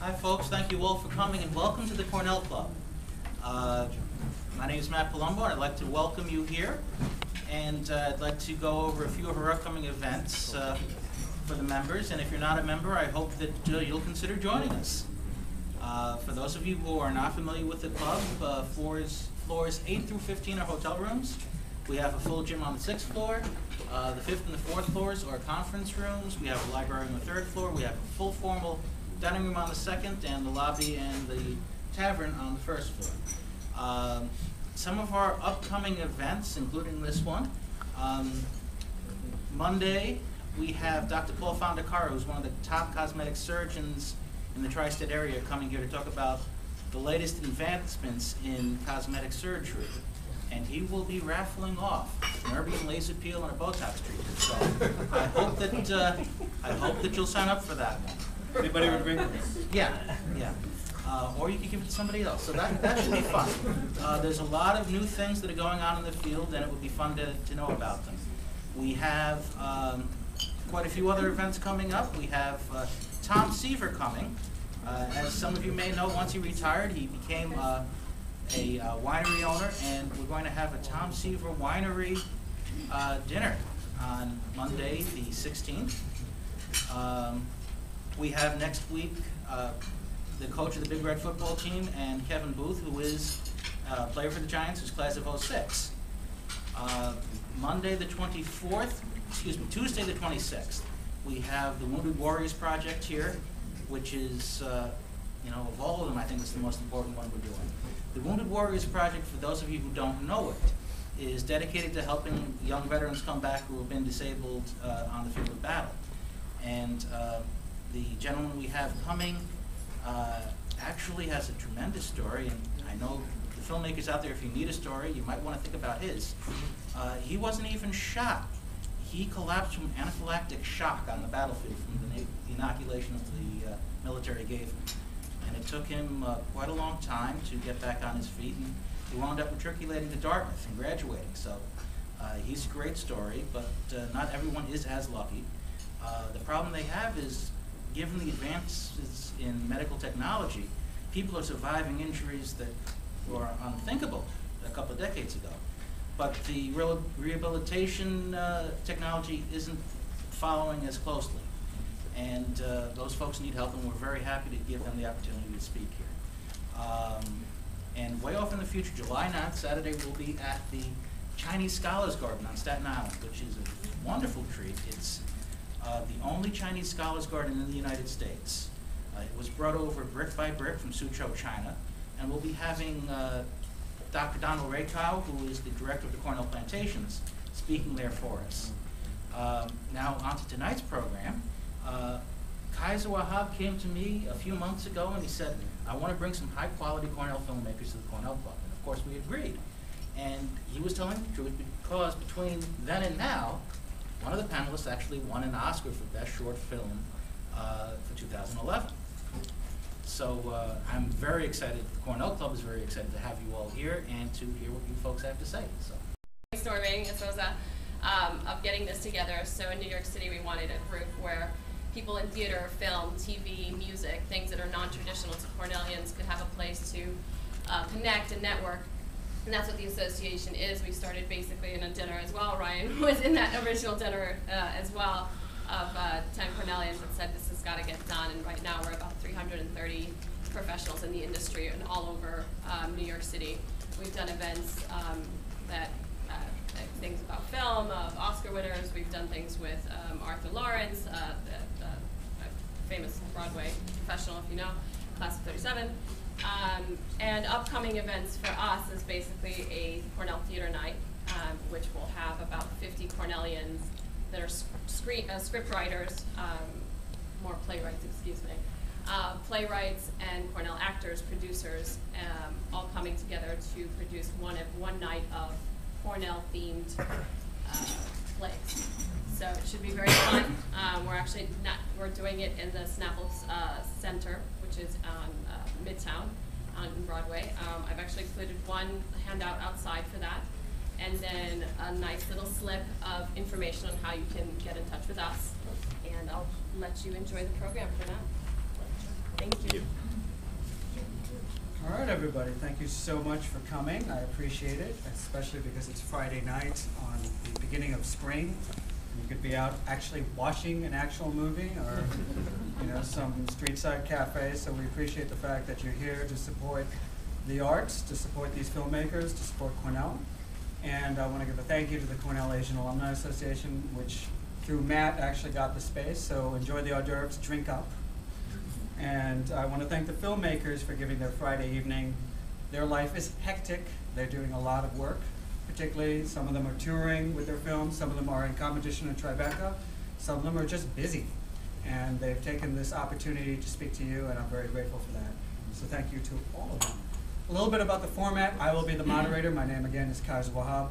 Hi folks, thank you all for coming and welcome to the Cornell Club. My name is Matt Palumbo and I'd like to welcome you here, and I'd like to go over a few of our upcoming events for the members, and if you're not a member, I hope that you'll consider joining us. For those of you who are not familiar with the club, floors 8 through 15 are hotel rooms. We have a full gym on the 6th floor. The 5th and the 4th floors are conference rooms. We have a library on the 3rd floor. We have a full formal dining room on the 2nd, and the lobby and the tavern on the 1st floor. Some of our upcoming events, including this one. Monday, we have Dr. Paul Fondacaro, who's one of the top cosmetic surgeons in the tri-state area, coming here to talk about the latest advancements in cosmetic surgery. And he will be raffling off an Nervian laser peel and a Botox treatment. So I hope that you'll sign up for that one. Anybody would agree? Yeah. Or you could give it to somebody else. So that should be fun. There's a lot of new things that are going on in the field, and it would be fun to know about them. We have quite a few other events coming up. We have Tom Seaver coming. As some of you may know, once he retired, he became a winery owner, and we're going to have a Tom Seaver Winery dinner on Monday the 16th. We have next week the coach of the Big Red football team, and Kevin Booth, who is a player for the Giants, who's class of '06. Monday the 24th, Tuesday the 26th, we have the Wounded Warriors Project here, which is, of all of them, I think it's the most important one we're doing. The Wounded Warriors Project, for those of you who don't know it, is dedicated to helping young veterans come back who have been disabled on the field of battle. And the gentleman we have coming actually has a tremendous story, and I know the filmmakers out there, if you need a story, you might want to think about his. He wasn't even shot. He collapsed from anaphylactic shock on the battlefield from the inoculations the military gave him. And it took him quite a long time to get back on his feet, and he wound up matriculating to Dartmouth and graduating. So he's a great story, but not everyone is as lucky. The problem they have is, given the advances in medical technology, people are surviving injuries that were unthinkable a couple of decades ago. But the rehabilitation technology isn't following as closely. And those folks need help, and we're very happy to give them the opportunity to speak here. And way off in the future, July 9th, Saturday, we'll be at the Chinese Scholars Garden on Staten Island, which is a wonderful treat. It's the only Chinese Scholars Garden in the United States. It was brought over brick by brick from Suzhou, China, and we'll be having Dr. Donald Rakow, who is the director of the Cornell Plantations, speaking there for us. Now, on to tonight's program. Kaiser Wahab came to me a few months ago and he said, I want to bring some high-quality Cornell filmmakers to the Cornell Club. And of course we agreed. And he was telling the truth, because between then and now, one of the panelists actually won an Oscar for Best Short Film for 2011. So I'm very excited, the Cornell Club is very excited to have you all here and to hear what you folks have to say. So. Brainstorming, of getting this together. So in New York City, we wanted a group where people in theater, film, TV, music, things that are non-traditional to Cornellians could have a place to connect and network. And that's what the association is. We started basically in a dinner as well. Ryan was in that original dinner as well of 10 Cornellians that said this has got to get done. And right now we're about 330 professionals in the industry and all over New York City. We've done events things about film, of Oscar winners. We've done things with Arthur Lawrence, the famous Broadway professional, if you know, class of 37. And upcoming events for us is basically a Cornell Theater Night, which will have about 50 Cornellians that are script writers, more playwrights, excuse me, playwrights and Cornell actors, producers, all coming together to produce one night of Cornell-themed plays. So it should be very fun. We're doing it in the Snapples Center, which is on Midtown on Broadway. I've actually included one handout outside for that, and then a nice little slip of information on how you can get in touch with us. And I'll let you enjoy the program for now. Thank you. All right, everybody, thank you so much for coming. I appreciate it, especially because it's Friday night on the beginning of spring. You could be out actually watching an actual movie or some street side cafe. So we appreciate the fact that you're here to support the arts, to support these filmmakers, to support Cornell. And I want to give a thank you to the Cornell Asian Alumni Association, which through Matt actually got the space. So enjoy the hors d'oeuvres, drink up. And I want to thank the filmmakers for giving their Friday evening. Their life is hectic. They're doing a lot of work. Particularly, some of them are touring with their films. Some of them are in competition in Tribeca. Some of them are just busy. And they've taken this opportunity to speak to you, and I'm very grateful for that. So thank you to all of them. A little bit about the format. I will be the moderator. My name, again, is Kaiser Wahab.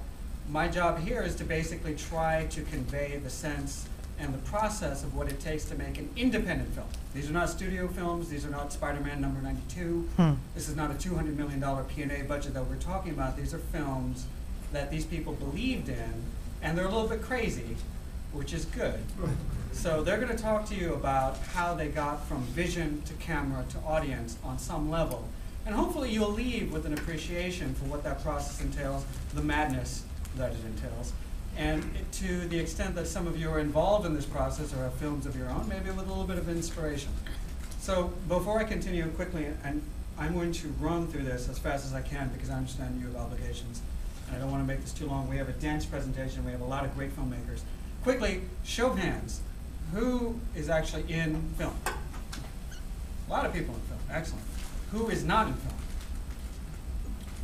My job here is to basically try to convey the sense and the process of what it takes to make an independent film. These are not studio films. These are not Spider-Man number 92. This is not a $200 million P&A budget that we're talking about. These are films that these people believed in, and they're a little bit crazy, which is good. So they're going to talk to you about how they got from vision to camera to audience on some level. And hopefully you'll leave with an appreciation for what that process entails, the madness that it entails. And to the extent that some of you are involved in this process or have films of your own, maybe with a little bit of inspiration. So before I continue quickly, and I'm going to run through this as fast as I can because I understand you have obligations. And I don't want to make this too long. We have a dense presentation. We have a lot of great filmmakers. Quickly, show of hands. Who is actually in film? A lot of people in film. Excellent. Who is not in film?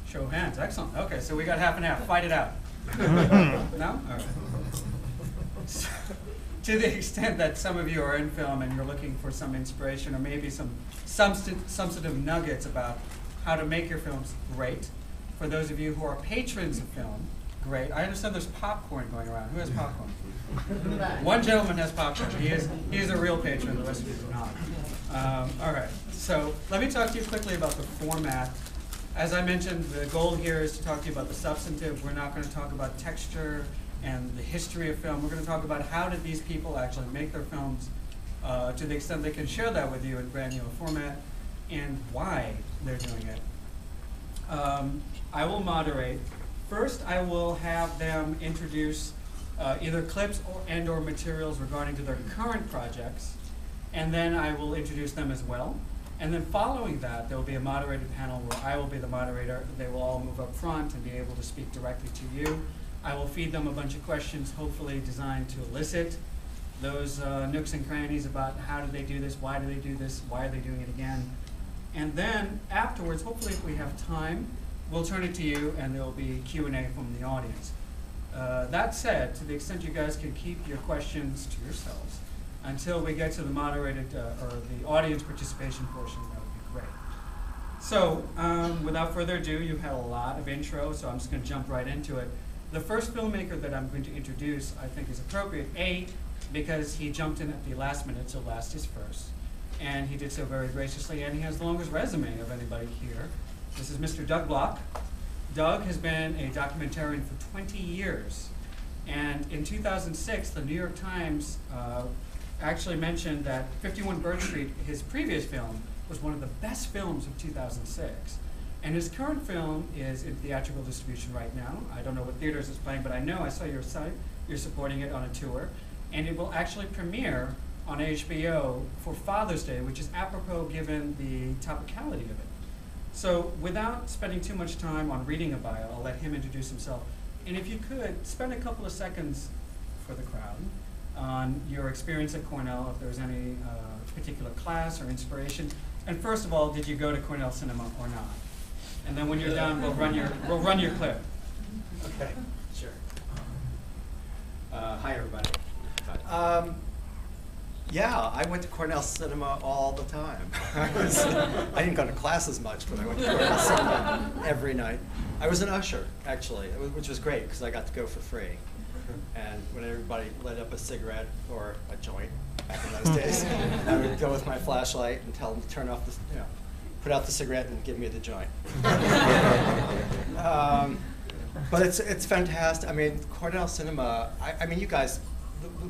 Show of hands. Excellent. Okay, so we got half and half. Fight it out. No? All right. So, to the extent that some of you are in film and you're looking for some inspiration or maybe some substantive nuggets about how to make your films, great. For those of you who are patrons of film, great. I understand there's popcorn going around. Who has popcorn? One gentleman has popcorn. He is a real patron. The rest of you do not. All right. So let me talk to you quickly about the format. As I mentioned, the goal here is to talk to you about the substantive. We're not going to talk about texture and the history of film. We're going to talk about how did these people actually make their films to the extent they can share that with you in granular format and why they're doing it. I will moderate. First, I will have them introduce either clips or materials regarding to their current projects, and then I will introduce them as well. And then following that, there will be a moderated panel where I will be the moderator. They will all move up front and be able to speak directly to you. I will feed them a bunch of questions, hopefully designed to elicit those nooks and crannies about how do they do this, why do they do this, why are they doing it again. And then afterwards, hopefully if we have time, we'll turn it to you and there will be Q&A from the audience. That said, to the extent you guys can keep your questions to yourselves until we get to the moderated or the audience participation portion, that would be great. So without further ado, you've had a lot of intro, so I'm just going to jump right into it. The first filmmaker that I'm going to introduce, I think, is appropriate. A, because he jumped in at the last minute, so last is first. And he did so very graciously, and he has the longest resume of anybody here. This is Mr. Doug Block. Doug has been a documentarian for 20 years. And in 2006, the New York Times actually mentioned that 51 Bird Street, his previous film, was one of the best films of 2006. And his current film is in theatrical distribution right now. I don't know what theaters it's playing, but I know I saw your site. You're supporting it on a tour. And it will actually premiere on HBO for Father's Day, which is apropos given the topicality of it. So without spending too much time on reading a bio, I'll let him introduce himself. And if you could, spend a couple of seconds for the crowd on your experience at Cornell, if there was any particular class or inspiration. And first of all, did you go to Cornell Cinema or not? And then when you're done, we'll run your clip. Okay, sure. Hi, everybody. Yeah, I went to Cornell Cinema all the time. I didn't go to classes much, but I went to Cornell Cinema every night. I was an usher, actually, which was great because I got to go for free. And when everybody lit up a cigarette or a joint back in those days, I would go with my flashlight and tell them to turn off the, put out the cigarette and give me the joint. But it's fantastic. I mean, Cornell Cinema, I mean, you guys,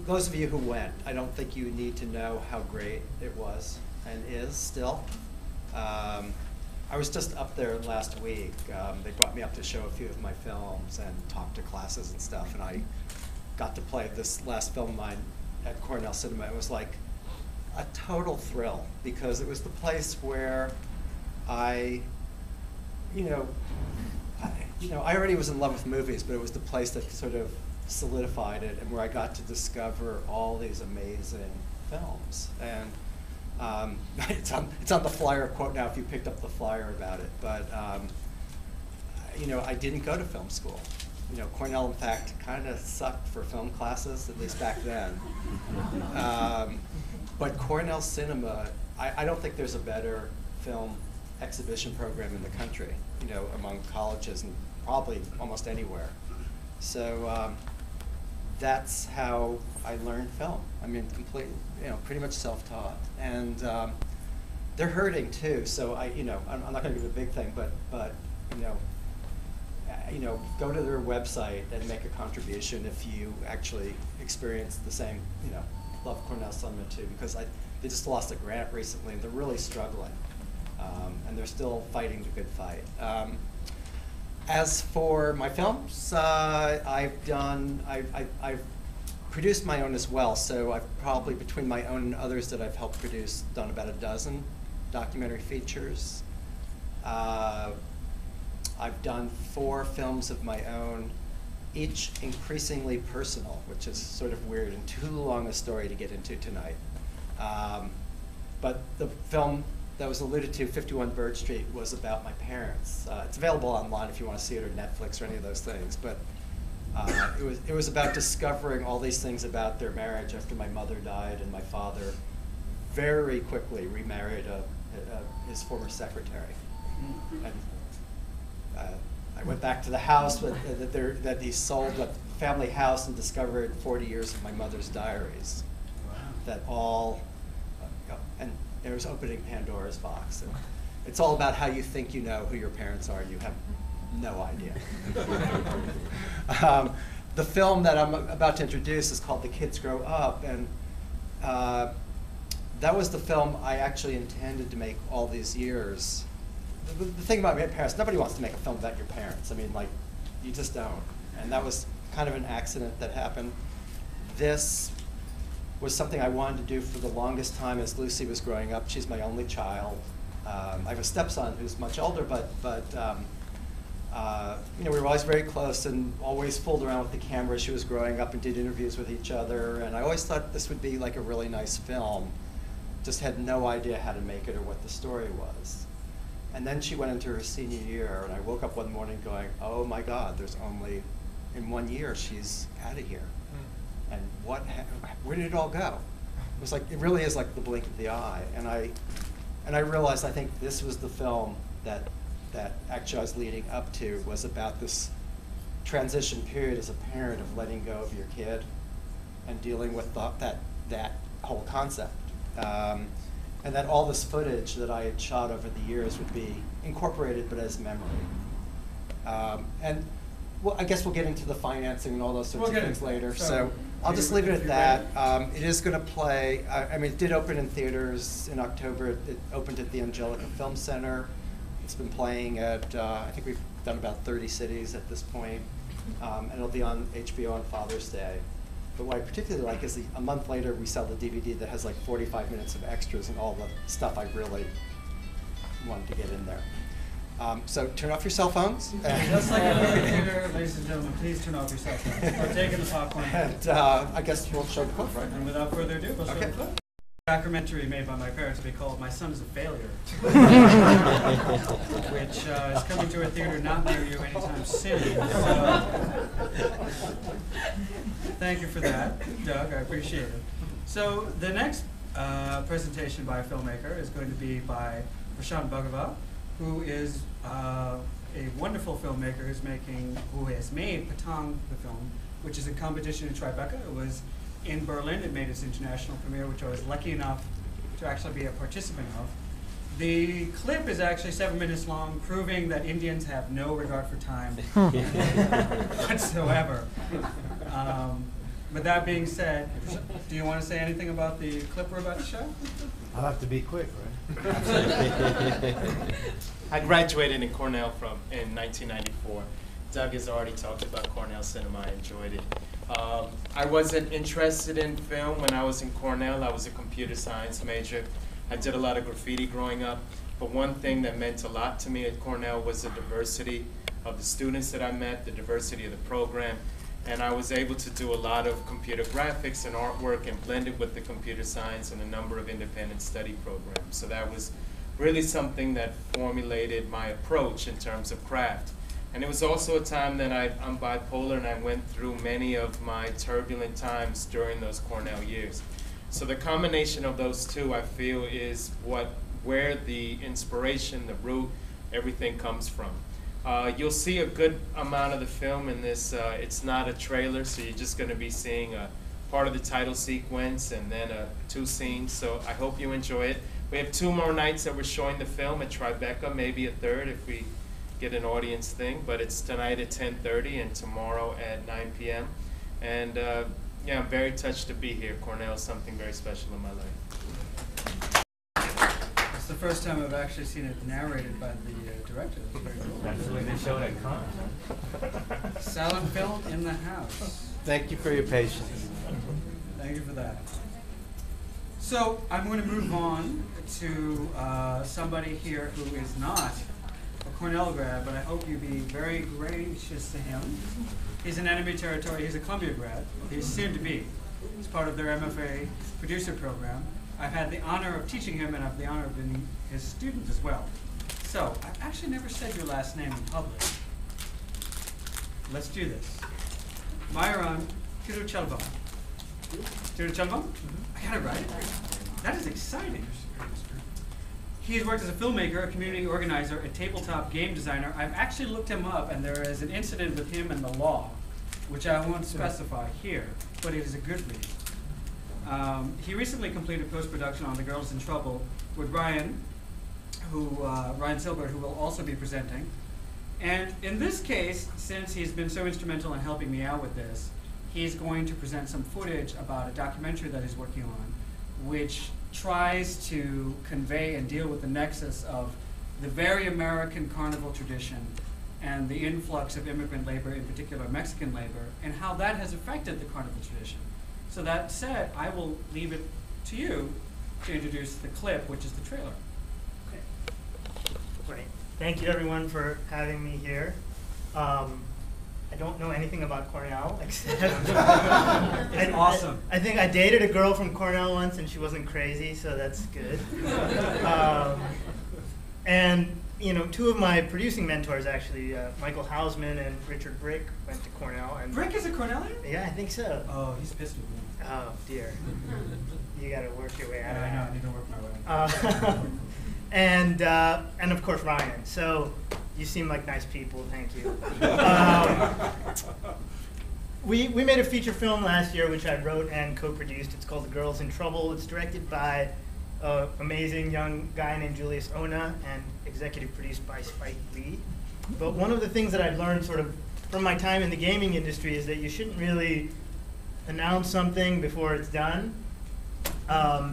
those of you who went, I don't think you need to know how great it was. and is still. I was just up there last week. They brought me up to show a few of my films and talk to classes and stuff, and I got to play this last film of mine at Cornell Cinema. It was like a total thrill because it was the place where I already was in love with movies, but it was the place that sort of solidified it and where I got to discover all these amazing films. And it's on the flyer quote now if you picked up the flyer about it. But I didn't go to film school. Cornell, in fact, kind of sucked for film classes, at least back then. But Cornell Cinema, I don't think there's a better film exhibition program in the country, among colleges and probably almost anywhere. So that's how I learned film. I mean, pretty much self-taught. And they're hurting too, so I'm not going to give a big thing, but go to their website and make a contribution if you actually experience the same, love Cornell Cinema too, because they just lost a grant recently and they're really struggling. And they're still fighting the good fight. As for my films, I've produced my own as well, so I've probably, between my own and others that I've helped produce, done about a dozen documentary features. I've done 4 films of my own, each increasingly personal, which is sort of weird and too long a story to get into tonight. But the film that was alluded to, 51 Bird Street, was about my parents. It's available online if you want to see it, or Netflix, or any of those things. But it was about discovering all these things about their marriage after my mother died, and my father very quickly remarried his former secretary. And I went back to the house that he sold, the family house, and discovered 40 years of my mother's diaries. Wow. That all, and it was opening Pandora's box. And it's all about how you think you know who your parents are, and you have no idea. The film that I'm about to introduce is called The Kids Grow Up, and that was the film I actually intended to make all these years. The thing about my parents, nobody wants to make a film about your parents. I mean, like, you just don't. And that was kind of an accident that happened. This was something I wanted to do for the longest time as Lucy was growing up. She's my only child. I have a stepson who's much older, but we were always very close and always fooled around with the camera. She was growing up and did interviews with each other, and I always thought this would be like a really nice film. Just had no idea how to make it or what the story was. And then she went into her senior year, and I woke up one morning going, oh my God, there's only, in 1 year, she's out of here. And where did it all go? It was like, it really is like the blink of the eye. And I realized, I think this was the film that actually I was leading up to, was about this transition period as a parent of letting go of your kid and dealing with that whole concept. And that all this footage that I had shot over the years would be incorporated, but as memory. And well, I guess we'll get into the financing and all those sorts of things later. So I'll just leave it at that. It is going to play, I mean, it did open in theaters in October. It opened at the Angelica Film Center. It's been playing at, I think we've done about 30 cities at this point. And it'll be on HBO on Father's Day. But what I particularly like is a month later we sell the DVD that has like 45 minutes of extras and all the stuff I really wanted to get in there. So turn off your cell phones. Just like a movie theater, ladies and gentlemen, please turn off your cell phones. Partake in the popcorn. And I guess we'll show the clip, right? And without further ado, we'll show the clip. Documentary made by my parents will be called My Son is a Failure, which is coming to a theater not near you anytime soon. So, thank you for that, Doug. I appreciate it. So the next presentation by a filmmaker is going to be by Prashant Bhagava, who is a wonderful filmmaker who has made Patang, the film, which is a competition in Tribeca. It was in Berlin. It made its international premiere, which I was lucky enough to actually be a participant of. The clip is actually 7 minutes long, proving that Indians have no regard for time whatsoever. With that being said, do you want to say anything about the clip we're about to show? I'll have to be quick, right? I graduated in Cornell in 1994. Doug has already talked about Cornell cinema. I enjoyed it. I wasn't interested in film when I was in Cornell. I was a computer science major. I did a lot of graffiti growing up. But one thing that meant a lot to me at Cornell was the diversity of the students that I met, the diversity of the program. And I was able to do a lot of computer graphics and artwork and blend it with the computer science and a number of independent study programs. So that was really something that formulated my approach in terms of craft. And it was also a time that I'm bipolar, and I went through many of my turbulent times during those Cornell years. So the combination of those two, I feel, is where the inspiration, the root, everything comes from. You'll see a good amount of the film in this. It's not a trailer, so you're just going to be seeing a part of the title sequence and then 2 scenes. So I hope you enjoy it. We have 2 more nights that we're showing the film at Tribeca, maybe a third if we get an audience thing. But it's tonight at 10:30 and tomorrow at 9 p.m. And yeah, I'm very touched to be here. Cornell is something very special in my life. It's the first time I've actually seen it narrated by the director. That's very cool. That's the way they showed at Con. Silent film in the house. Thank you for your patience. Thank you for that. So I'm going to move on to somebody here who is not a Cornell grad, but I hope you be very gracious to him. He's in enemy territory. He's a Columbia grad. He's soon to be. He's part of their MFA producer program. I've had the honor of teaching him, and I've the honor of being his student as well. So, I've actually never said your last name in public. Let's do this. Myron Tiruchelvam. Tiruchelvam? I got it right. That is exciting. He's worked as a filmmaker, a community organizer, a tabletop game designer. I've actually looked him up, and there is an incident with him and the law, which I won't specify here, but it is a good read. He recently completed post-production on The Girls in Trouble with Ryan Silbert, who will also be presenting. And in this case, since he's been so instrumental in helping me out with this, he's going to present some footage about a documentary that he's working on, which tries to convey and deal with the nexus of the very American carnival tradition and the influx of immigrant labor, in particular Mexican labor, and how that has affected the carnival tradition. So that said, I will leave it to you to introduce the clip, which is the trailer. Okay. Great. Thank you, everyone, for having me here. I don't know anything about Cornell, except Awesome. I think I dated a girl from Cornell once, and she wasn't crazy, so that's good. And you know, 2 of my producing mentors, actually, Michael Hausman and Richard Brick, went to Cornell. And Brick is a Cornellian? yeah, I think so. Oh, he's pissed with me. Oh dear. You got to work your way out of I that. know, I need to work my way. And of course Ryan. So you seem like nice people. Thank you. We made a feature film last year, which I wrote and co-produced. It's called The Girls in Trouble. It's directed by an amazing young guy named Julius Ona and executive produced by Spike Lee. But one of the things that I've learned sort of from my time in the gaming industry is that you shouldn't really announce something before it's done.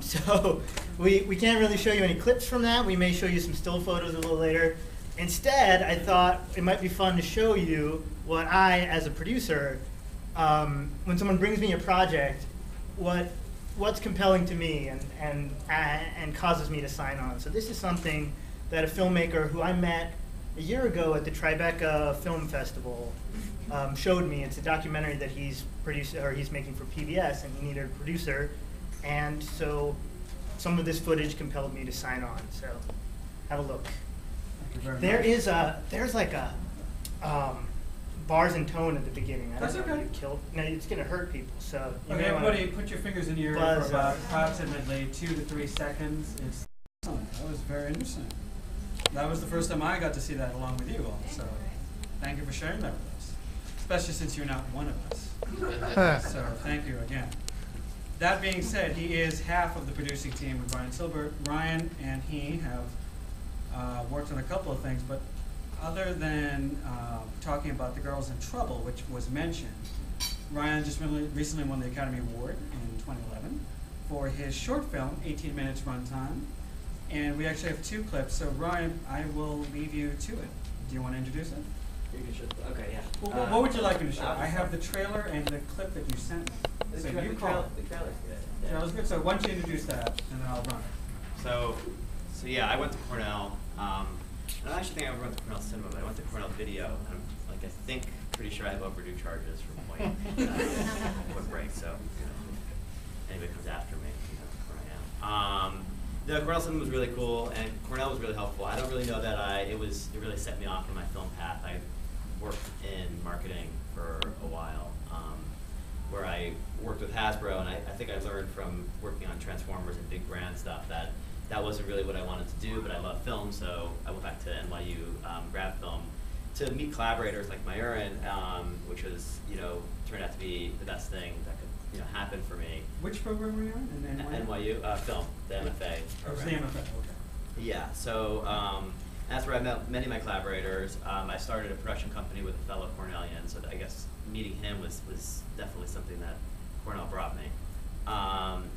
So we can't really show you any clips from that. We may show you some still photos a little later. Instead, I thought it might be fun to show you what I, as a producer, when someone brings me a project, what's compelling to me and causes me to sign on. So this is something that a filmmaker who I met a year ago at the Tribeca Film Festival showed me. It's a documentary that he's making for PBS, and he needed a producer. And so some of this footage compelled me to sign on. So have a look. Thank you very There's much. like a bars and tone at the beginning. I That's don't know okay. if you killed. No, it's gonna hurt people. So you Okay, may wanna- everybody, put your fingers in your ear Buzz for about up. approximately 2 to 3 seconds. It's excellent. That was very interesting. That was the first time I got to see that along with you all. So thank you for sharing that with us, especially since you're not one of us. So thank you again. That being said, he is half of the producing team with Ryan Silbert. Ryan and he have worked on a couple of things, but other than talking about The Girls in Trouble, which was mentioned, Ryan just recently won the Academy Award in 2011 for his short film, 18 minutes runtime. And we actually have 2 clips. So Ryan, I will leave you to it. Do you want to introduce it? You can show. Okay, yeah. Well, what would you like me to show? I have the trailer and the clip that you sent me. So you call it. The trailer's good. The trailer's good. So why don't you introduce that, and then I'll run it. So yeah, I went to Cornell. I don't actually think I ever went to Cornell Cinema, but I went to Cornell Video. And I think, pretty sure I have overdue charges for point quick break. So if anybody comes after me, you know where I am. The Cornell Cinema was really cool, and Cornell was really helpful. I don't really know that it really set me off in my film path. I worked in marketing for a while, where I worked with Hasbro, and I think I learned from working on Transformers and big brand stuff that wasn't really what I wanted to do, but I love film, so I went back to NYU, grad film, to meet collaborators like Myuran, which was, turned out to be the best thing that could, happen for me. Which program were you in NYU? NYU, film, the MFA. Oh, it was the MFA, okay. Yeah, so that's where I met many of my collaborators. I started a production company with a fellow Cornellian, so I guess meeting him was definitely something that Cornell brought me.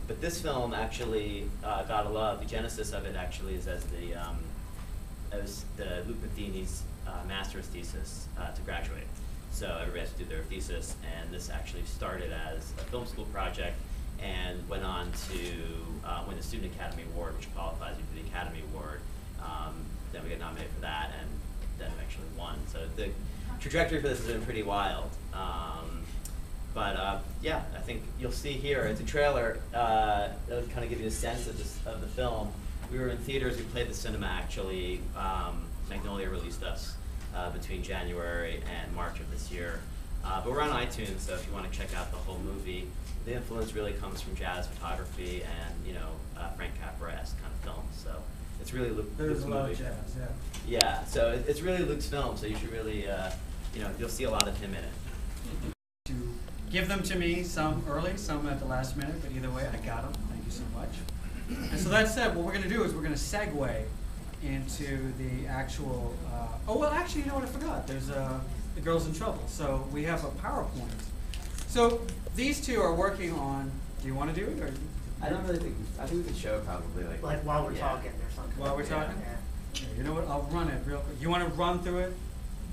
But this film actually got a love. The genesis of it actually is as Luke Matheny's master's thesis to graduate. So everybody has to do their thesis, and this actually started as a film school project and went on to win the Student Academy Award, which qualifies you for the Academy Award. Then we got nominated for that, and then eventually won. So the trajectory for this has been pretty wild. Yeah, I think you'll see here, it's a trailer that'll kind of give you a sense of the film. We were in theaters, we played the cinema actually. Magnolia released us between January and March of this year. But we're on iTunes, so if you want to check out the whole movie, the influence really comes from jazz photography and, Frank Capra-esque kind of film. So it's really Luke's movie. There's a lot of jazz, yeah. Yeah, so it's really Luke's film, so you should really, you'll see a lot of him in it. To give them to me, some early, some at the last minute, but either way, I got them. Thank you so much. And so that said, what we're going to do is we're going to segue into the actual, actually, you know what, I forgot. There's the Girls in Trouble. So we have a PowerPoint. So these 2 are working on, do you want to do it? Or? I don't really think, I think we could show it probably Like while we're talking or something. While we're talking? Yeah. Yeah, you know what, I'll run it real quick. You want to run through it?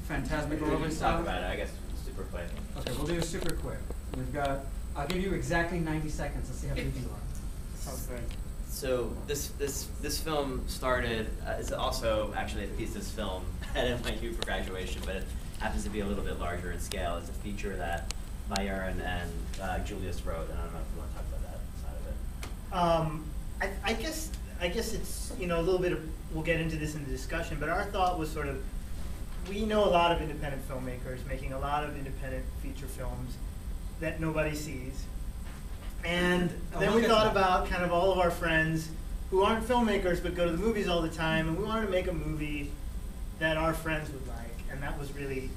Phantasmagorical We can style? talk about it, I guess, super quick. Okay, we'll do it super quick. We've got, I'll give you exactly 90 seconds. Let's see how big you are. Sounds good. So this film started, it's also actually a thesis film at NYU for graduation, but it happens to be a little bit larger in scale. It's a feature that Myuran and Julius wrote, and I don't know if you want to talk about that side of it. I guess it's, a little bit of, we'll get into this in the discussion, but our thought was sort of, we know a lot of independent filmmakers making a lot of independent feature films that nobody sees. And then we thought about kind of all of our friends who aren't filmmakers but go to the movies all the time, and we wanted to make a movie that our friends would like, and that was really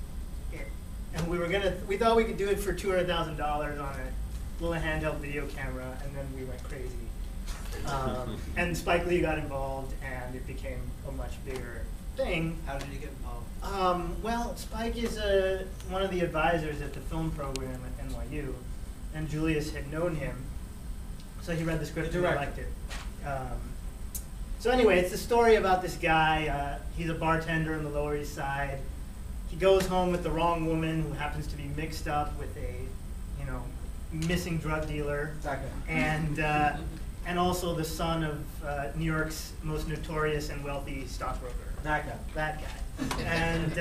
it. And we thought we could do it for $200,000 on a little handheld video camera, and then we went crazy. And Spike Lee got involved, and it became a much bigger thing. How did you get involved? Well, Spike is one of the advisors at the film program at NYU, and Julius had known him, so he read the script and liked it. So anyway, it's a story about this guy. He's a bartender on the Lower East Side. He goes home with the wrong woman who happens to be mixed up with a, missing drug dealer, and also the son of New York's most notorious and wealthy stockbroker. That guy. And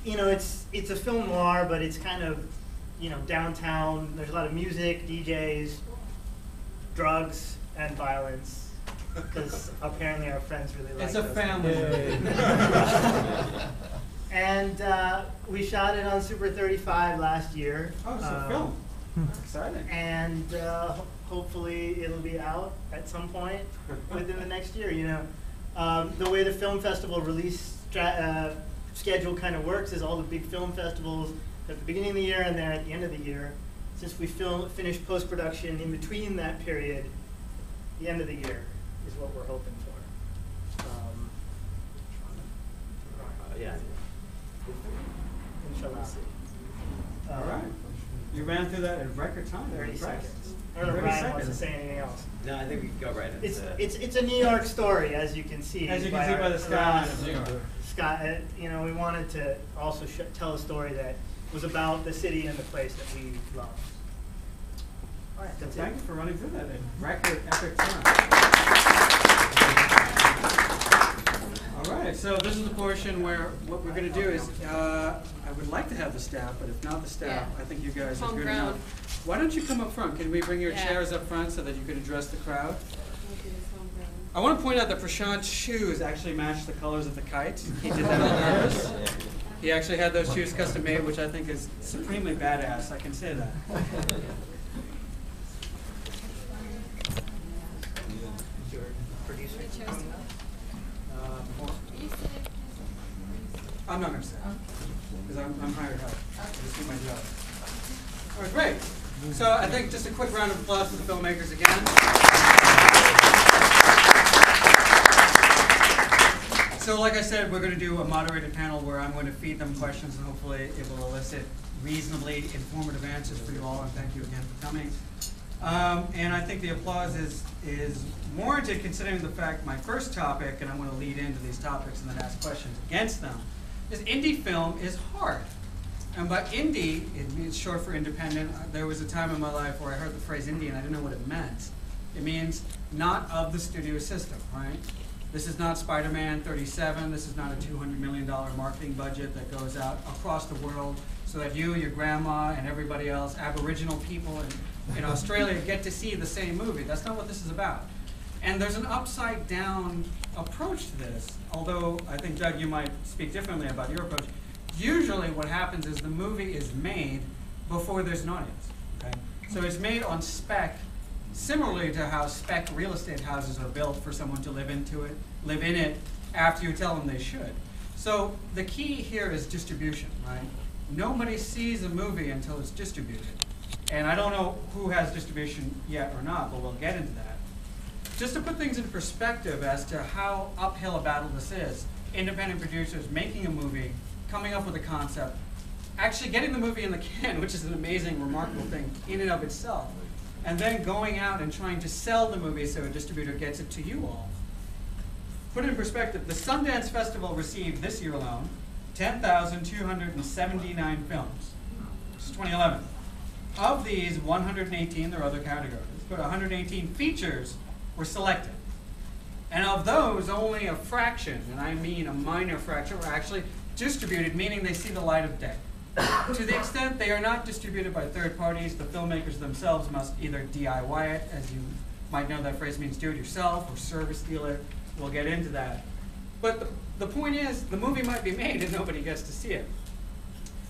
it's a film noir, but it's kind of downtown. There's a lot of music, DJs, drugs, and violence. Because apparently our friends really like it. It's a family. And we shot it on Super 35 last year. Oh, it's a film. Exciting. And hopefully it'll be out at some point within the next year. The way the film festival release schedule kind of works is all the big film festivals at the beginning of the year and then at the end of the year. Since we finish post-production in between that period, the end of the year is what we're hoping for. Yeah. Inshallah. All right. You ran through that in record time. 30 Impressed. seconds. I don't know if 30 Ryan seconds. wants to say anything else. No, I think we can go right into It's a New York story, as you can see. As you can see by the skyline of New York. Sky, we wanted to also tell a story that was about the city and the place that we love. All right, that's Thank it. you for running through that in record epic time. All right, so this is the portion where what we're going to do is, I would like to have the staff, but if not the staff, Yeah. I think you guys are good Homegrown. enough. Why don't you come up front? Can we bring your Yeah. chairs up front so that you can address the crowd? I want to point out that Prashant's shoes actually match the colors of the kite. He did that on purpose. He actually had those shoes custom made, which I think is supremely badass. I can say that. Your producer. I'm not going to say because I'm hired help. I just do my job. All right, great. So I think just a quick round of applause for the filmmakers again. So like I said, we're going to do a moderated panel where I'm going to feed them questions and hopefully it will elicit reasonably informative answers for you all, and thank you again for coming. And I think the applause is warranted considering the fact my first topic, and I'm going to lead into these topics and then ask questions against them, is indie film is hard. And by indie, it means short for independent. There was a time in my life where I heard the phrase indie and I didn't know what it meant. It means not of the studio system, right? This is not Spider-Man 37. This is not a $200 million marketing budget that goes out across the world so that you, your grandma, and everybody else, Aboriginal people in Australia, get to see the same movie. That's not what this is about. And there's an upside-down approach to this, although I think, Doug, you might speak differently about your approach. Usually what happens is the movie is made before there's an audience. Okay? So it's made on spec, similarly to how spec real estate houses are built for someone to live in it after you tell them they should. So the key here is distribution, right? Nobody sees a movie until it's distributed. And I don't know who has distribution yet or not, but we'll get into that. Just to put things in perspective as to how uphill a battle this is, independent producers making a movie, coming up with a concept, actually getting the movie in the can, which is an amazing, remarkable thing in and of itself, and then going out and trying to sell the movie so a distributor gets it to you all. Put it in perspective, the Sundance Festival received this year alone 10,279 films. This is 2011. Of these, 118, there are other categories, but 118 features were selected. And of those, only a fraction, and I mean a minor fraction, were actually distributed, meaning they see the light of day. To the extent they are not distributed by third parties, the filmmakers themselves must either DIY it, as you might know that phrase means do it yourself, or service deal it. We'll get into that. But the point is, the movie might be made and nobody gets to see it.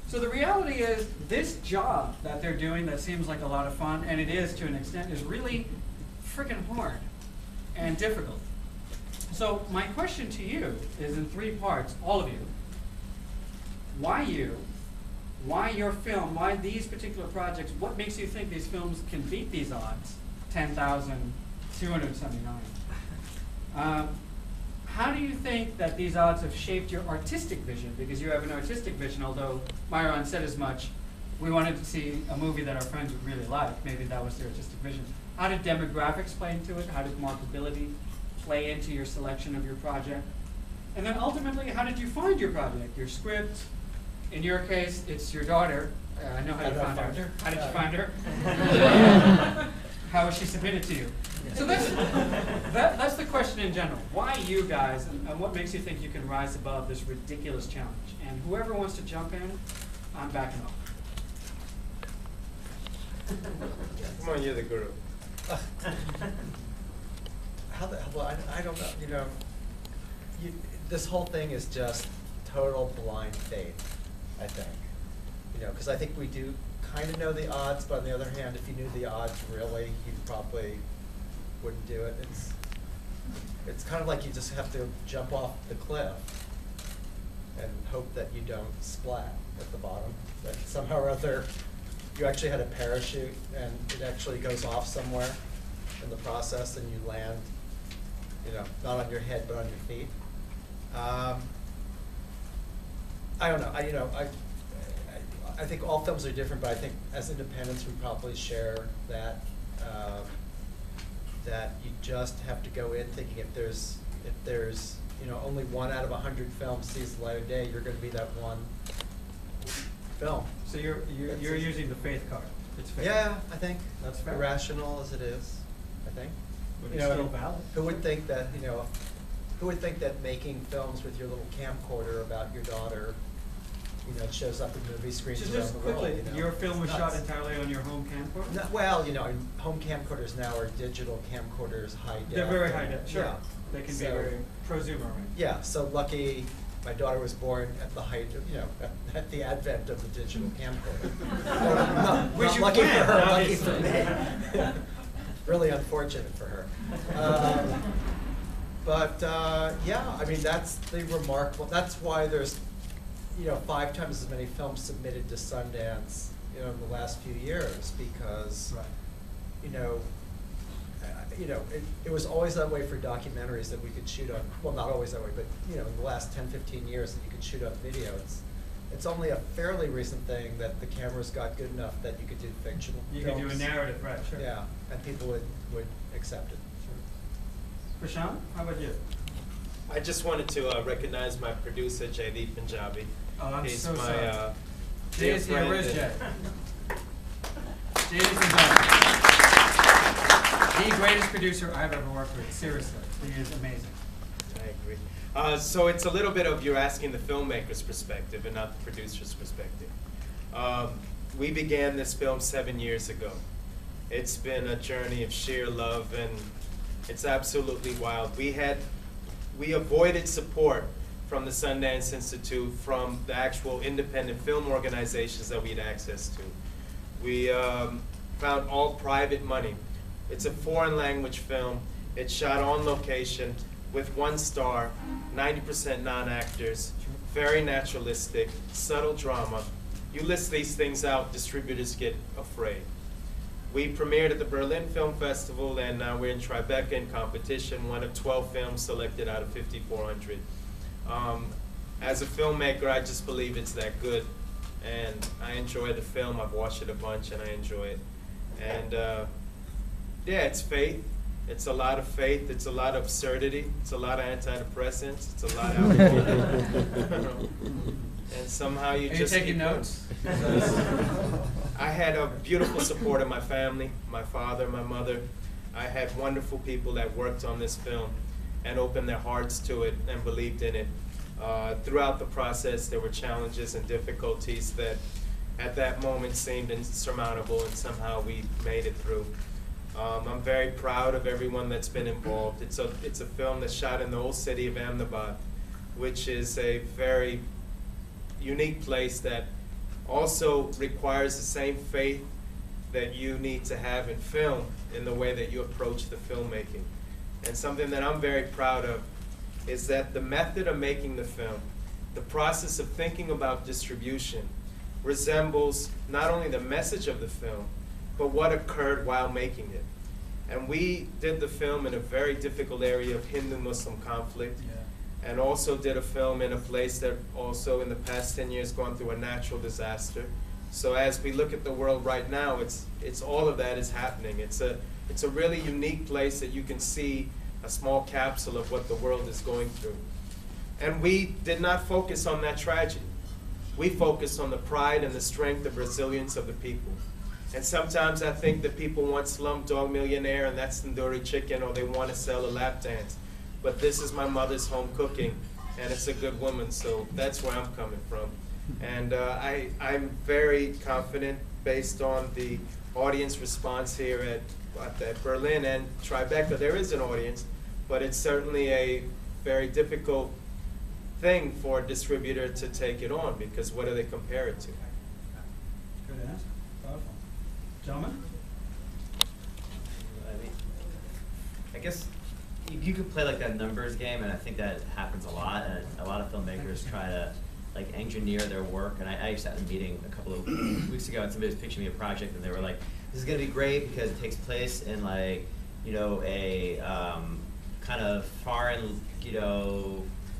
So the reality is, this job that they're doing that seems like a lot of fun, and it is to an extent, is really freaking hard and difficult. So my question to you is in three parts, all of you. Why you? Why your film? Why these particular projects? What makes you think these films can beat these odds? 10,279. How do you think that these odds have shaped your artistic vision? Because you have an artistic vision, although Myron said as much. We wanted to see a movie that our friends would really like. Maybe that was their artistic vision. How did demographics play into it? How did marketability play into your selection of your project? And then ultimately, how did you find your project, your script? In your case, it's your daughter. I know how you found her. How did you find her? How was she submitted to you? So that's the question in general. Why you guys, and what makes you think you can rise above this ridiculous challenge? And whoever wants to jump in, I'm backing off. Come on, you're the guru. Well, I don't know. You know, this whole thing is just total blind faith, I think. You know, because I think we do kind of know the odds, but on the other hand, if you knew the odds really, you probably wouldn't do it. It's kind of like you just have to jump off the cliff and hope that you don't splat at the bottom. That somehow or other you actually had a parachute and it actually goes off somewhere in the process and you land, you know, not on your head but on your feet. I don't know. I think all films are different, but I think as independents, we probably share that, that you just have to go in thinking if there's, only 1 out of 100 films sees the light of day, you're gonna be that one film. So you're using the faith card. It's faith. Yeah, I think. That's fair. Irrational as it is, I think. But it's still valid. Who would think that, who would think that making films with your little camcorder about your daughter, shows up in movie screens So around just the world? quickly, your film was It's shot nuts. entirely on your home camcorder? No, well, home camcorders now are digital camcorders, high def. They're very high def, sure. Yeah. They can be So- very prosumer, right? Yeah, so lucky, my daughter was born at the height of, at the advent of the digital camcorder. Not Which you lucky for can, her, lucky obviously. for me. Really unfortunate for her. Yeah, I mean, that's the remarkable, that's why there's, 5 times as many films submitted to Sundance, in the last few years, because, Right. It was always that way for documentaries that we could shoot on, well, not always that way, but, in the last 10, 15 years that you could shoot on video. It's only a fairly recent thing that the cameras got good enough that you could do fictional You films. can do a narrative, right, sure. Yeah, and people would accept it. Prashant, how about you? I just wanted to recognize my producer, Jaydeep Punjabi. Oh, I'm He's so my, sorry. Jay dear is here, friend where's and- Jay? Jay is in the greatest producer I've ever worked with, seriously. He is amazing. I agree. So it's a little bit of you're asking the filmmaker's perspective and not the producer's perspective. We began this film 7 years ago. It's been a journey of sheer love, and it's absolutely wild. We avoided support from the Sundance Institute, from the actual independent film organizations that we had access to. We found all private money. It's a foreign language film. It's shot on location with 1 star, 90% non-actors, very naturalistic, subtle drama. You list these things out, distributors get afraid. We premiered at the Berlin Film Festival, and now we're in Tribeca in competition, one of 12 films selected out of 5,400. As a filmmaker, I just believe it's that good, and I enjoy the film. I've watched it a bunch, and I enjoy it. And yeah, it's faith. It's a lot of faith. It's a lot of absurdity. It's a lot of antidepressants. It's a lot of alcohol. And somehow you Are you just taking keep notes? I had a beautiful support of my family, my father, my mother. I had wonderful people that worked on this film and opened their hearts to it and believed in it. Throughout the process, there were challenges and difficulties that at that moment seemed insurmountable, and somehow we made it through. I'm very proud of everyone that's been involved. It's a film that's shot in the old city of Ahmedabad, which is a very unique place that also requires the same faith that you need to have in film in the way that you approach the filmmaking. And something that I'm very proud of is that the method of making the film, the process of thinking about distribution, resembles not only the message of the film, but what occurred while making it. And we did the film in a very difficult area of Hindu-Muslim conflict, and also did a film in a place that also in the past 10 years gone through a natural disaster. So as we look at the world right now, it's all of that is happening. It's a really unique place that you can see a small capsule of what the world is going through. And we did not focus on that tragedy. We focused on the pride and the strength and resilience of the people. And sometimes I think that people want Slumdog Millionaire and that's tandoori chicken, or they want to sell a lap dance. But this is my mother's home cooking, and it's a good woman, so that's where I'm coming from. And I'm very confident, based on the audience response here at Berlin and Tribeca. There is an audience, but it's certainly a very difficult thing for a distributor to take it on, because what do they compare it to? Good answer. Powerful. Gentlemen? I guess you could play like that numbers game, and I think that happens a lot, and a lot of filmmakers try to like engineer their work. And I sat in a meeting a couple of weeks ago, and somebody was pitching me a project, and they were like, this is gonna be great because it takes place in like, a kind of foreign,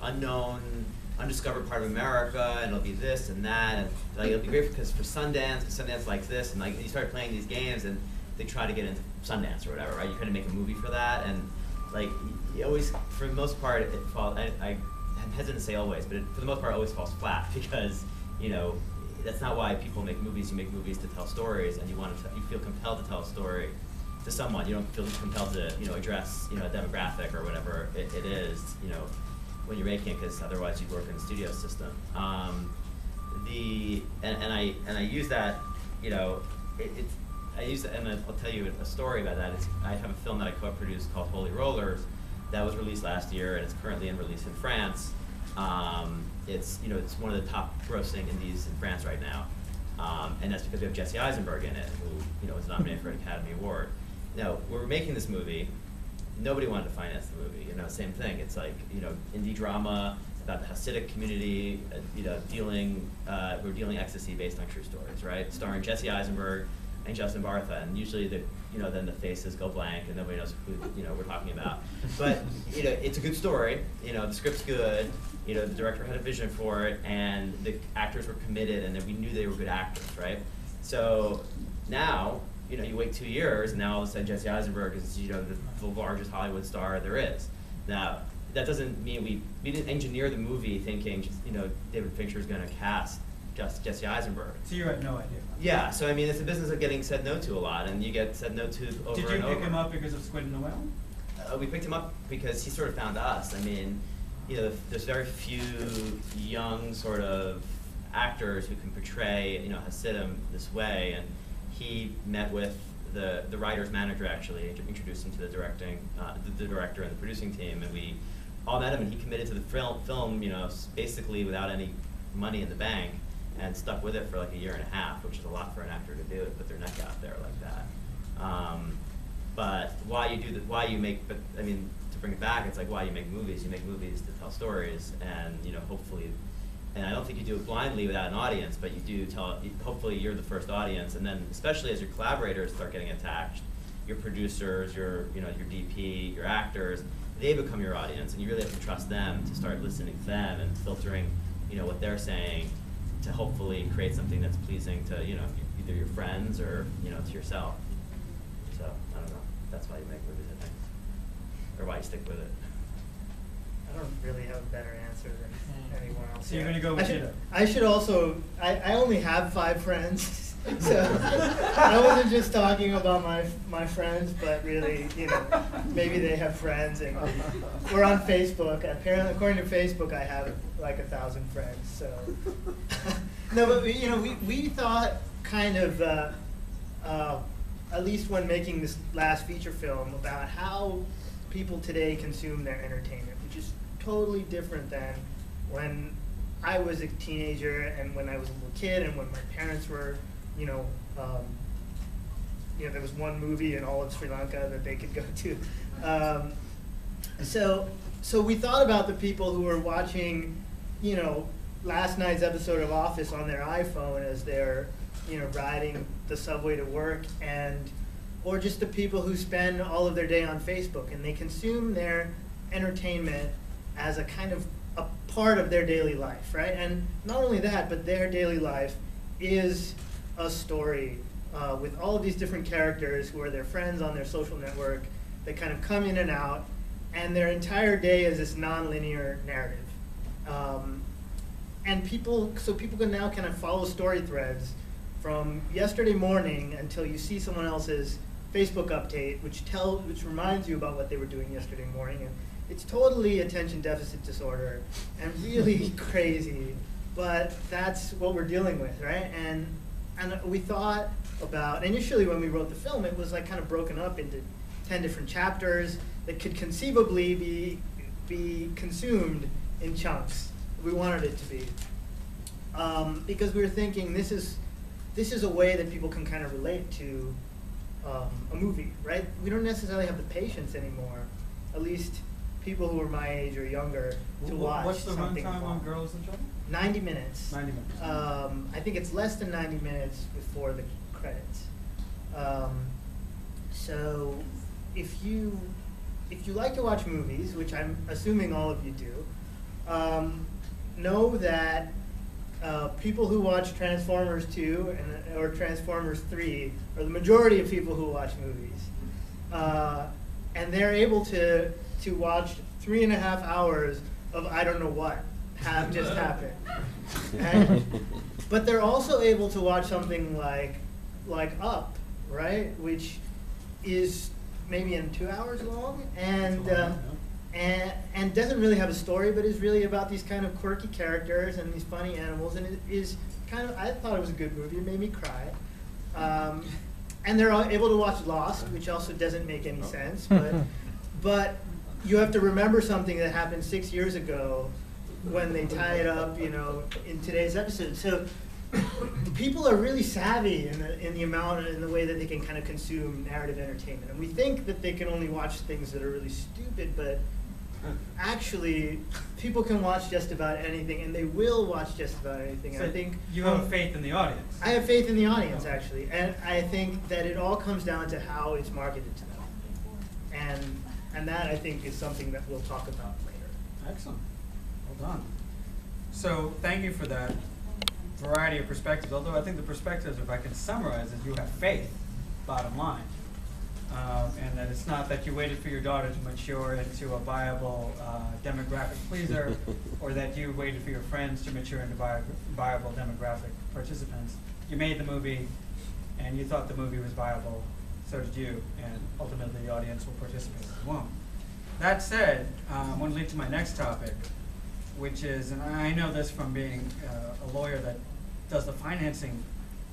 unknown undiscovered part of America, and it'll be this and that, and like it'll be great because for Sundance, because Sundance likes this, and like you start playing these games, and they try to get into Sundance or whatever, right? You kind of make a movie for that, and like you always, for the most part, it falls. I'm hesitant to say always, but for the most part, it always falls flat because that's not why people make movies. You make movies to tell stories, and you feel compelled to tell a story to someone. You don't feel compelled to address a demographic or whatever it is when you're making it, because otherwise you'd work in the studio system. I use that I use that, and I'll tell you a story about that. I have a film that I co-produced called Holy Rollers that was released last year, and it's currently in release in France. It's one of the top grossing indies in France right now, and that's because we have Jesse Eisenberg in it, who was nominated for an Academy Award. Now, when we're making this movie, nobody wanted to finance the movie. Same thing. It's like indie drama about the Hasidic community. We're dealing ecstasy based on true stories, right? Starring Jesse Eisenberg and Justin Bartha, and usually then the faces go blank and nobody knows who we're talking about. But it's a good story. The script's good. The director had a vision for it, and the actors were committed, and then we knew they were good actors, right? So now you wait 2 years, and now all of a sudden Jesse Eisenberg is the largest Hollywood star there is. Now that doesn't mean we didn't engineer the movie thinking David Fincher is going to cast just Jesse Eisenberg. So you had no idea. Yeah, so I mean, it's a business of getting said no to a lot, and you get said no to over and over. Did you pick him up because of Squid and the Whale? We picked him up because he sort of found us. I mean, there's very few young sort of actors who can portray Hasidim this way, and he met with the writer's manager, actually introduced him to the director and the producing team, and we all met him, and he committed to the film basically without any money in the bank, and stuck with it for like 1.5 years, which is a lot for an actor to do, to put their neck out there like that. But to bring it back, it's like why you make movies. You make movies to tell stories, and hopefully, and I don't think you do it blindly without an audience, but you do hopefully you're the first audience, and then especially as your collaborators start getting attached, your producers, your DP, your actors, they become your audience, and you really have to trust them to start listening to them and filtering what they're saying to hopefully create something that's pleasing to either your friends or to yourself. So I don't know. That's why you make movies, I think, or why you stick with it. I don't really have a better answer than anyone else. So you're going to go with Jida. I should also, I only have 5 friends, so I wasn't just talking about my friends, but really, maybe they have friends, and we're on Facebook. Apparently, according to Facebook, I have like 1,000 friends, so. No, but we thought kind of, at least when making this last feature film, about how people today consume their entertainment, which is totally different than when I was a teenager and when I was a little kid and when my parents were, there was one movie in all of Sri Lanka that they could go to. So we thought about the people who were watching, last night's episode of Office on their iPhone as they're, riding the subway to work, or just the people who spend all of their day on Facebook, and they consume their entertainment as a kind of a part of their daily life, right? And not only that, but their daily life is a story with all of these different characters who are their friends on their social network that kind of come in and out, and their entire day is this non-linear narrative. And people can now kind of follow story threads from yesterday morning until you see someone else's Facebook update, which reminds you about what they were doing yesterday morning. And it's totally attention deficit disorder and really crazy, but that's what we're dealing with, right? And we thought about, initially when we wrote the film, it was like kind of broken up into 10 different chapters that could conceivably be consumed in chunks. We wanted it to be. Because we were thinking this is a way that people can kind of relate to a movie, right? We don't necessarily have the patience anymore, at least people who are my age or younger, to watch What's the something runtime long. on Girls in Trouble? 90 minutes. 90 minutes. I think it's less than 90 minutes before the credits. So if you like to watch movies, which I'm assuming all of you do, know that people who watch Transformers 2 or Transformers 3 are the majority of people who watch movies. And they're able to watch 3.5 hours of I don't know what just happened. But they're also able to watch something like Up, right? Which is maybe in 2 hours long, and doesn't really have a story, but is really about these kind of quirky characters and these funny animals, and it is kind of, I thought it was a good movie. It made me cry. And they're able to watch Lost, which also doesn't make any sense, but you have to remember something that happened 6 years ago when they tie it up, in today's episode. So people are really savvy in the amount, in the way that they can kind of consume narrative entertainment. And we think that they can only watch things that are really stupid, but actually, people can watch just about anything, and they will watch just about anything. So I think you have faith in the audience. I have faith in the audience, actually, and I think that it all comes down to how it's marketed to them, and that I think is something that we'll talk about later. Excellent. Well done. So thank you for that variety of perspectives. Although I think the perspectives, if I can summarize, is you have faith, bottom line. And that it's not that you waited for your daughter to mature into a viable demographic pleaser, or that you waited for your friends to mature into viable demographic participants. You made the movie, and you thought the movie was viable, so did you, and ultimately the audience will participate as well. That said, I want to lead to my next topic, which is, and I know this from being a lawyer that does the financing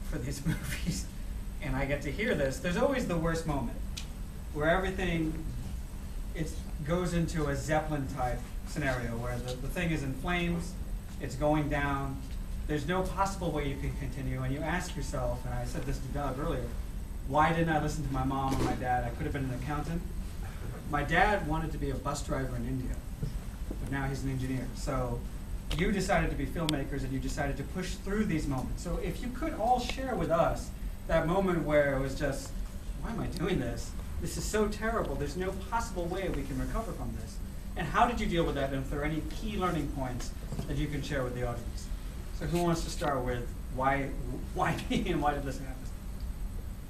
for these movies, and I get to hear this, there's always the worst moment, where everything goes into a Zeppelin type scenario, where the thing is in flames, it's going down, there's no possible way you can continue, and you ask yourself, and I said this to Doug earlier, why didn't I listen to my mom or my dad? I could have been an accountant. My dad wanted to be a bus driver in India, but now he's an engineer. So you decided to be filmmakers, and you decided to push through these moments. So if you could all share with us that moment where it was just, why am I doing this? This is so terrible. There's no possible way we can recover from this. And how did you deal with that? And if there are any key learning points that you can share with the audience. So who wants to start with why me and why did this happen?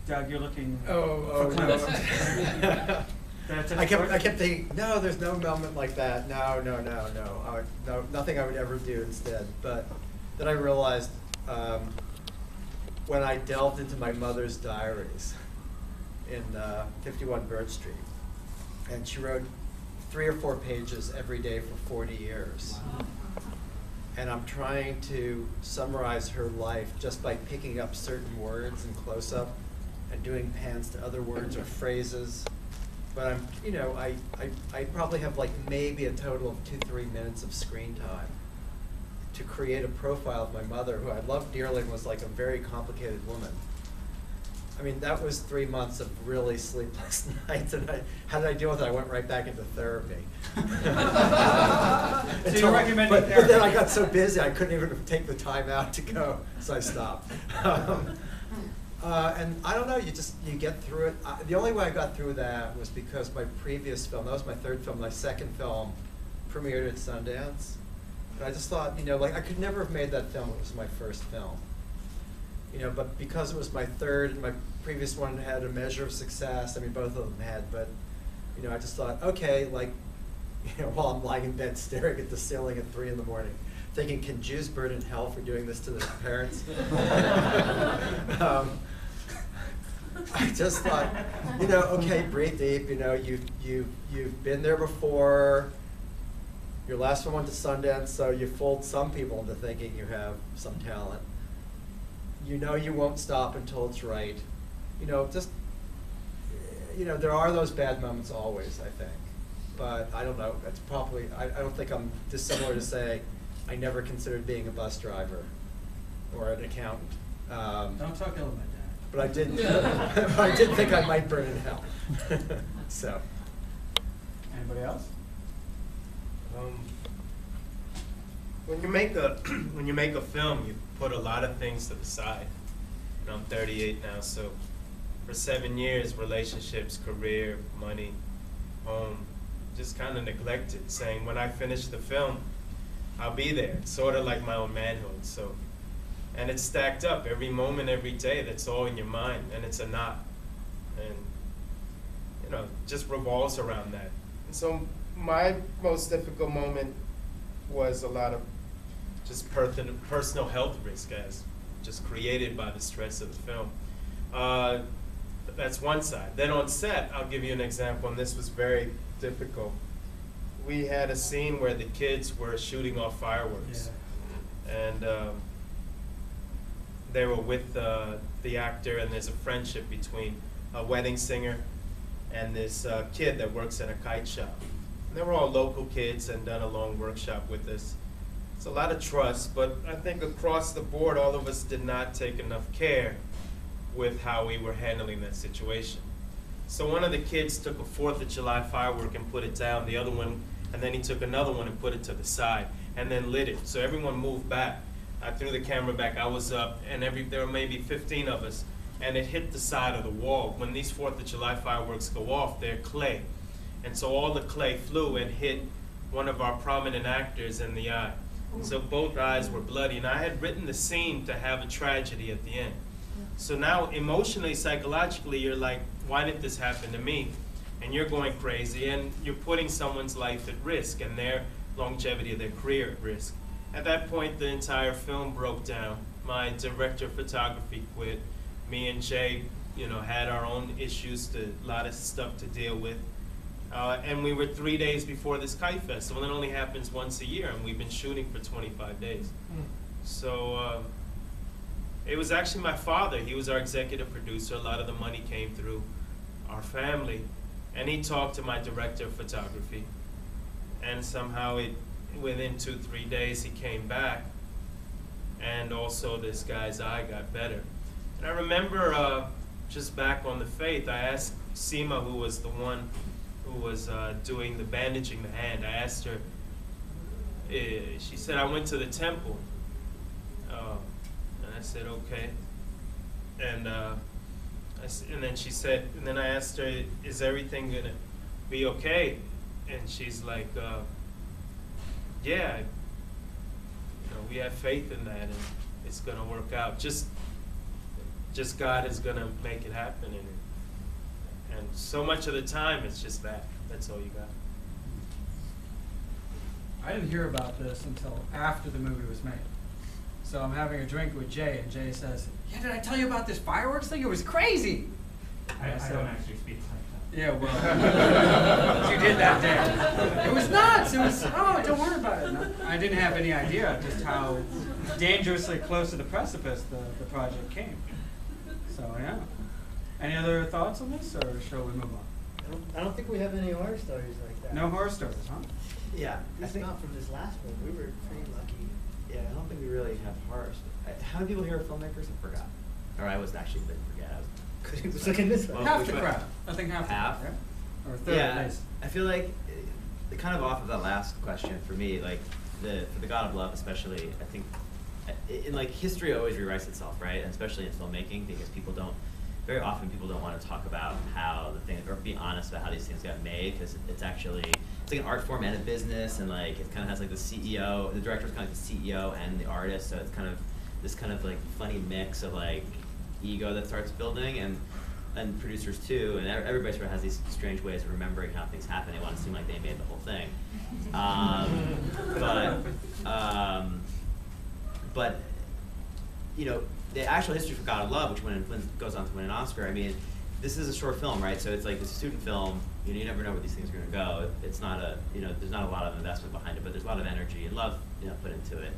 Doug, you're looking for Clemens. I kept thinking, no, there's no moment like that. No, nothing I would ever do instead. But then I realized when I delved into my mother's diaries in 51 Birch Street, and she wrote 3 or 4 pages every day for 40 years. Wow. And I'm trying to summarize her life just by picking up certain words in close-up and doing pans to other words or phrases. But I'm, I probably have like maybe a total of 2-3 minutes of screen time to create a profile of my mother, who I loved dearly and was like a very complicated woman. I mean, that was 3 months of really sleepless nights, and how did I deal with it? I went right back into therapy. So you're recommending therapy? But then I got so busy, I couldn't even take the time out to go, so I stopped. And I don't know, you get through it. The only way I got through that was because my previous film, that was my 3rd film, my 2nd film, premiered at Sundance. And I just thought, like I could never have made that film, it was my 1st film. But because it was my 3rd, and my previous one had a measure of success, I mean, both of them had, but, I just thought, okay, like, while I'm lying in bed staring at the ceiling at 3 in the morning, thinking, can Jews burn in hell for doing this to their parents? I just thought, okay, breathe deep, you've been there before, your last one went to Sundance, so you fooled some people into thinking you have some talent. You won't stop until it's right. There are those bad moments always, I think. But I don't know, it's probably, I don't think I'm dissimilar to say I never considered being a bus driver or an accountant. Don't talk ill of my dad. But I did, I did think I might burn in hell. So. Anybody else? When you make a film, you put a lot of things to the side. I'm 38 now, so for 7 years, relationships, career, money, home, just kind of neglected, saying when I finish the film, I'll be there. It's sort of like my own manhood. So, and it's stacked up every moment, every day. That's all in your mind, and it's a knot, and you know, just revolves around that. And so, my most difficult moment was a lot of just personal health risk, as just created by the stress of the film. That's one side. Then on set, I'll give you an example, and this was very difficult. We had a scene where the kids were shooting off fireworks, and they were with the actor, and there's a friendship between a wedding singer and this kid that works at a kite shop. And they were all local kids and done a long workshop with us. It's a lot of trust, but I think across the board, all of us did not take enough care with how we were handling that situation. So one of the kids took a 4th of July firework and put it down, the other one, and then he took another one and put it to the side, and then lit it. So everyone moved back. I threw the camera back, I was up, and there were maybe 15 of us, and it hit the side of the wall. When these 4th of July fireworks go off, they're clay. And so all the clay flew and hit one of our prominent actors in the eye. So both eyes were bloody, and I had written the scene to have a tragedy at the end. So now emotionally, psychologically, you're like, why did this happen to me? And you're going crazy, and you're putting someone's life at risk and their longevity of their career at risk. At that point, the entire film broke down. My director of photography quit. Me and Jay, had our own issues, a lot of stuff to deal with. And we were 3 days before this Kite Festival. It only happens once a year, and we've been shooting for 25 days. So it was actually my father. He was our executive producer. A lot of the money came through our family. And he talked to my director of photography. And somehow within 2-3 days, he came back. And also this guy's eye got better. And I remember just back on the faith, I asked Seema, who was the one who was doing the bandaging the hand, I asked her, she said, I went to the temple. And I said, okay. And then she said, and then I asked her, is everything gonna be okay? And she's like, yeah, we have faith in that, and it's gonna work out. Just God is gonna make it happen, and so much of the time it's just that. That's all you got. I didn't hear about this until after the movie was made. So I'm having a drink with Jay, and Jay says, yeah, did I tell you about this fireworks thing? It was crazy. I don't actually speak like that. Yeah, well, you did that day. It was nuts. It was, oh, don't worry about it. No, I didn't have any idea just how dangerously close to the precipice the project came. So, yeah. Any other thoughts on this, or shall we move on? I don't think we have any horror stories like that. No horror stories, huh? Yeah, At least not from this last one. We were pretty lucky. Yeah, I don't think we really have horror. How many people here are filmmakers? I forgot. Or I wasn't actually didn't forget. It was looking this way. Well, Half which the way? crowd. I think half Half? the crowd, yeah? Or a third Yeah, at least. I feel like, kind of off of that last question for me, like for the God of Love especially, I think, in like history always rewrites itself, right? And especially in filmmaking, because very often people don't want to talk about how the thing, or be honest about how these things got made, because it's like an art form and a business, and like it kind of has like the CEO, the director's kind of like the CEO and the artist, so it's kind of this kind of like funny mix of like ego that starts building, and producers too, and everybody sort of has these strange ways of remembering how things happen. They want to seem like they made the whole thing. But the actual history for God of Love, which goes on to win an Oscar, I mean, this is a short film, right? So it's like it's a student film. You never know where these things are going to go. It's not there's not a lot of investment behind it, but there's a lot of energy and love, put into it.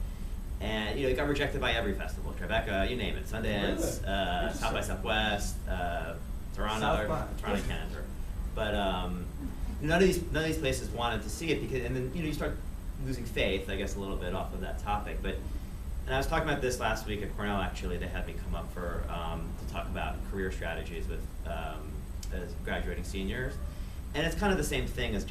And it got rejected by every festival, Tribeca, you name it, Sundance, South by Southwest, Toronto, Canada. But none of these places wanted to see it because, and then you start losing faith, I guess, a little bit off of that topic. And I was talking about this last week at Cornell. Actually, they had me come up to talk about career strategies with as graduating seniors, and it's kind of the same thing as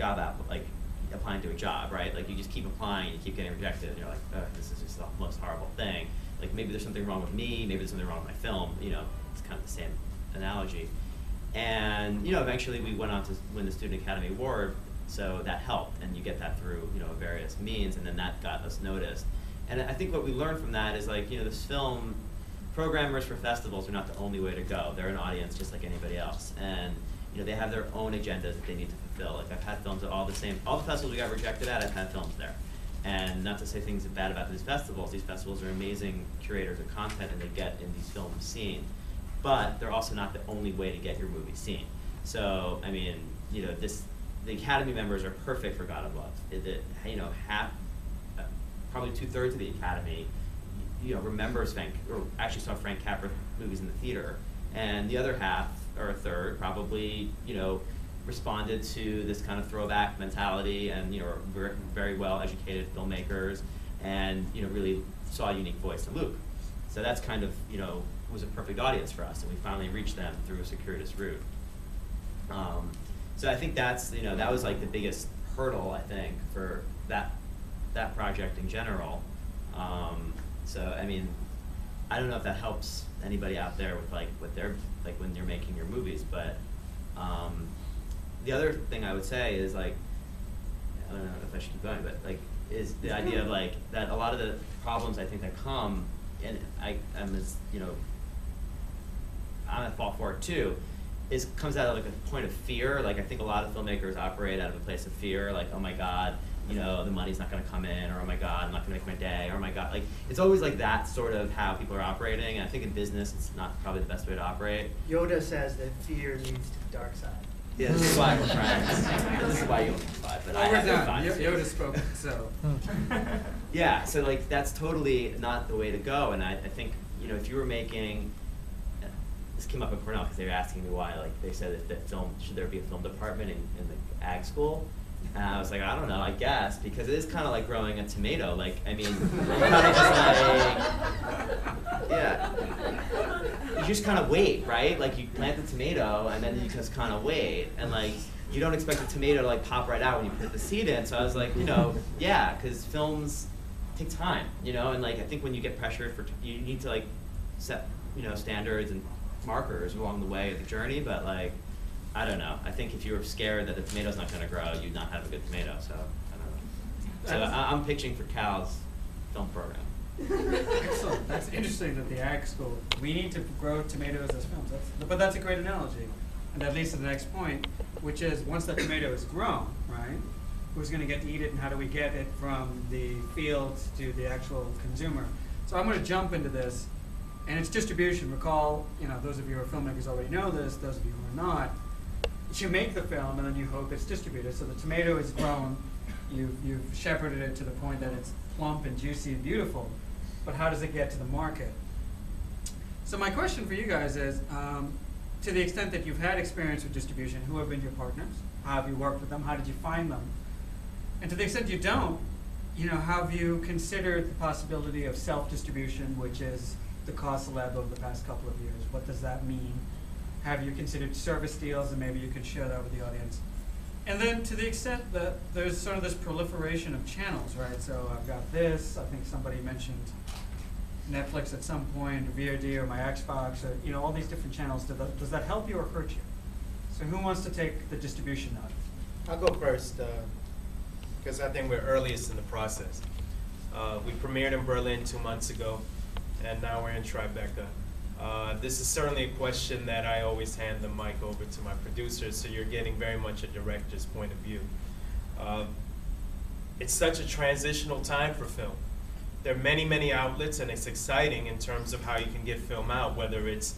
applying to a job, right? Like you just keep applying, you keep getting rejected, and you're like, this is just the most horrible thing. Like maybe there's something wrong with me, maybe there's something wrong with my film. It's kind of the same analogy. And eventually we went on to win the Student Academy Award So that helped, and you get that through, you know, various means, and then that got us noticed. And I think what we learned from that is, like, you know, this film, programmers for festivals are not the only way to go. They're an audience just like anybody else, and you know, they have their own agendas that they need to fulfill. Like, I've had films at all the festivals we got rejected at, I've had films there. And not to say things bad about these festivals are amazing curators of content, and they get in these films seen. But they're also not the only way to get your movie seen. So, I mean, you know, the Academy members are perfect for God of Love. You know, probably 2/3 of the Academy, you know, remembers or actually saw Frank Capra movies in the theater, and the other half, or a third, probably, you know, responded to this kind of throwback mentality, and, you know, are very well educated filmmakers, and, you know, really saw a unique voice in Luke. So that's kind of, you know, was a perfect audience for us, and we finally reached them through a circuitous route. So I think that's, you know, that was like the biggest hurdle, I think, for that project in general. So, I mean, I don't know if that helps anybody out there with, like, what they're, like, when you're making your movies, but the other thing I would say is, like, I don't know if I should keep going, but, like, is the idea of, like, that a lot of the problems I think that come, and I'm as, you know, I'm at fault for it too, comes out of, like, a point of fear. Like, I think a lot of filmmakers operate out of a place of fear, like, oh my God, you know, the money's not gonna come in, or oh my God, I'm not gonna make my day, or oh my God, like, it's always like that sort of how people are operating, and I think in business it's not probably the best way to operate. Yoda says that fear leads to the dark side. Yeah, this is why we're friends. This is why you only 5, but I Well, we're have done. fun. Yoda spoke, so. Yeah, so, like, that's totally not the way to go, and I think, you know, if you were making, this came up at Cornell because they were asking me why, like, they said that should there be a film department in the ag school? And I was like, I don't know, I guess, because it is kind of like growing a tomato. Like, I mean, kind of just like, yeah. You just kind of wait, right? Like, you plant the tomato, and then you just kind of wait. And, like, you don't expect the tomato to, like, pop right out when you put the seed in. So I was like, you know, yeah, because films take time, you know? And, like, I think when you get pressured you need to, like, set, you know, standards and markers along the way of the journey, but, like, I don't know. I think if you were scared that the tomato's not going to grow, you'd not have a good tomato, so I don't know. So I'm pitching for Cal's film program. Excellent. That's interesting that the ag school, we need to grow tomatoes as films. But that's a great analogy. And that leads to the next point, which is once that tomato is grown, right, who's going to get to eat it, and how do we get it from the fields to the actual consumer? So I'm going to jump into this, and it's distribution. Recall, you know, those of you who are filmmakers already know this, those of you who are not, you make the film and then you hope it's distributed. So the tomato is grown, you've shepherded it to the point that it's plump and juicy and beautiful, but how does it get to the market? So my question for you guys is, to the extent that you've had experience with distribution, who have been your partners? How have you worked with them? How did you find them? And to the extent you don't, you know, have you considered the possibility of self-distribution, which is the cost lab over the past couple of years? What does that mean? Have you considered service deals, and maybe you can share that with the audience? And then to the extent that there's sort of this proliferation of channels, right? So I've got this, I think somebody mentioned Netflix at some point, or VOD, or my Xbox, or, you know, all these different channels. Does that help you or hurt you? So who wants to take the distribution out? I'll go first, because I think we're earliest in the process. We premiered in Berlin 2 months ago, and now we're in Tribeca. This is certainly a question that I always hand the mic over to my producers, so you're getting very much a director's point of view. It's such a transitional time for film. There are many, many outlets, and it's exciting in terms of how you can get film out, whether it's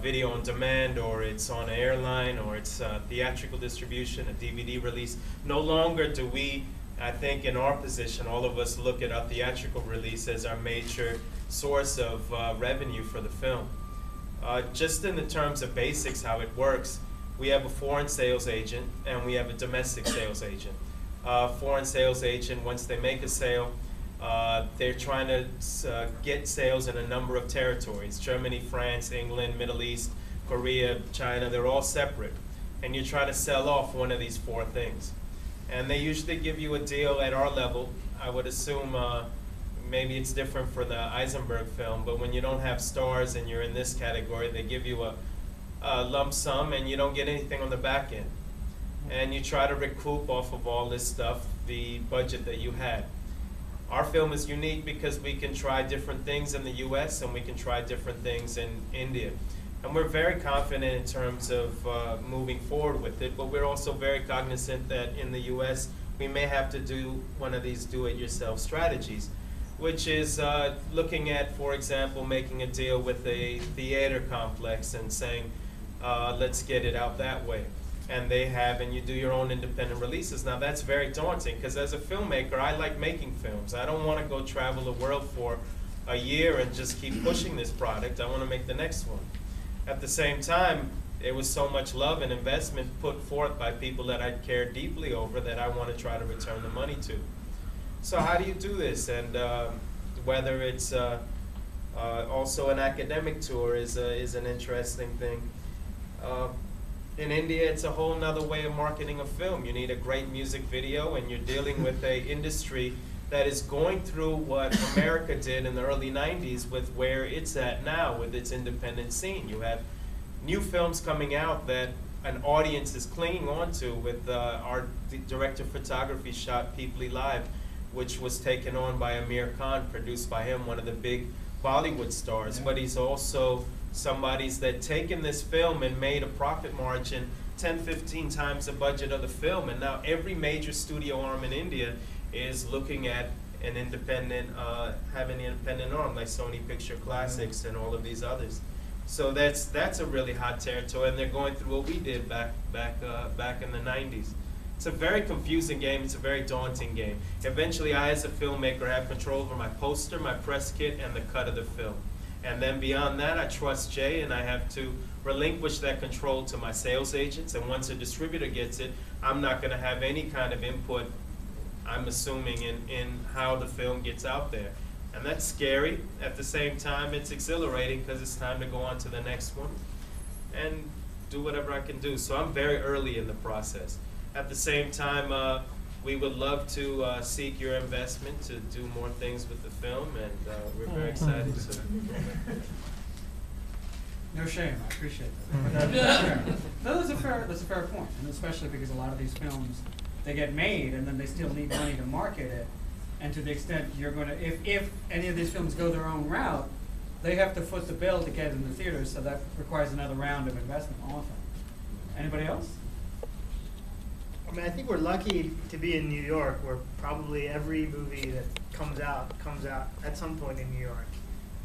video on demand, or it's on an airline, or it's theatrical distribution, a DVD release. No longer do we, I think in our position, all of us look at our theatrical release as our major source of revenue for the film. Just in the terms of basics, how it works, we have a foreign sales agent and we have a domestic sales agent. Foreign sales agent, once they make a sale, they're trying to get sales in a number of territories: Germany, France, England, Middle East, Korea, China. They're all separate, and you try to sell off one of these 4 things. And they usually give you a deal at our level. I would assume maybe it's different for the Eisenberg film, but when you don't have stars and you're in this category, they give you a lump sum and you don't get anything on the back end. and you try to recoup off of all this stuff the budget that you had. Our film is unique because we can try different things in the US and we can try different things in India. And we're very confident in terms of moving forward with it, but we're also very cognizant that in the US we may have to do one of these do-it-yourself strategies, which is looking at, for example, making a deal with a theater complex and saying, let's get it out that way. And and you do your own independent releases. Now that's very daunting, because as a filmmaker, I like making films. I don't want to go travel the world for a year and just keep pushing this product. I want to make the next one. At the same time, there was so much love and investment put forth by people that I care deeply over that I want to try to return the money to. So how do you do this? And whether it's also an academic tour is an interesting thing. In India, it's a whole nother way of marketing a film. You need a great music video, and you're dealing with an industry that is going through what America did in the early 90s with where it's at now with its independent scene. You have new films coming out that an audience is clinging on to with our director of photography shot Peeply Live, which was taken on by Amir Khan, produced by him, one of the big Bollywood stars. Yeah. But he's also somebody's that taken this film and made a profit margin 10, 15 times the budget of the film, and now every major studio arm in India is looking at an independent, having an independent arm like Sony Picture Classics and all of these others. So that's a really hot territory, and they're going through what we did back in the 90s. It's a very confusing game. It's a very daunting game. Eventually, I, as a filmmaker, have control over my poster, my press kit, and the cut of the film. And then beyond that, I trust Jay, and I have to relinquish that control to my sales agents. And once a distributor gets it, I'm not going to have any kind of input, I'm assuming, in how the film gets out there. And that's scary. At the same time, it's exhilarating because it's time to go on to the next one and do whatever I can do. So I'm very early in the process. At the same time, we would love to seek your investment to do more things with the film, and we're very excited. So. No shame, I appreciate that. No, that's a fair point, and especially because a lot of these films, they get made and then they still need money to market it, and to the extent you're going to, if any of these films go their own route, they have to foot the bill to get it in the theaters, so that requires another round of investment often. Anybody else? I mean, I think we're lucky to be in New York, where probably every movie that comes out at some point in New York,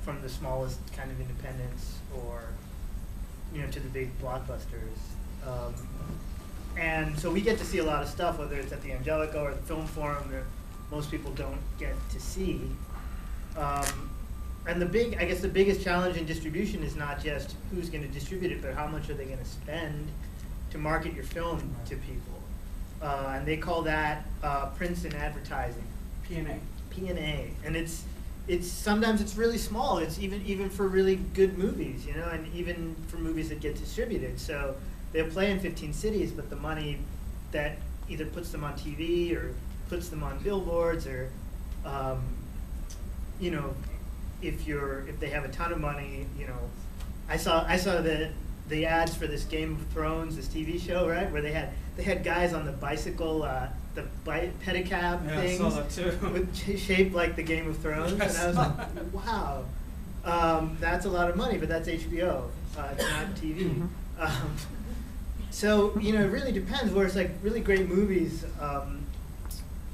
from the smallest kind of independents or, to the big blockbusters. And so we get to see a lot of stuff, whether it's at the Angelica or the Film Forum, that most people don't get to see. And I guess the biggest challenge in distribution is not just who's going to distribute it, but how much are they going to spend to market your film to people. And they call that prints and advertising. P&A. P&A, and it's sometimes it's really small. It's even for really good movies, and even for movies that get distributed. So they'll play in 15 cities, but the money that either puts them on TV or puts them on billboards, or if they have a ton of money, I saw the ads for this Game of Thrones, this TV show, right, where they had guys on the bicycle, the pedicab things, I saw that too. Shaped like the Game of Thrones, and I was like, wow, that's a lot of money, but that's HBO, it's not TV. So it really depends. Where it's like really great movies.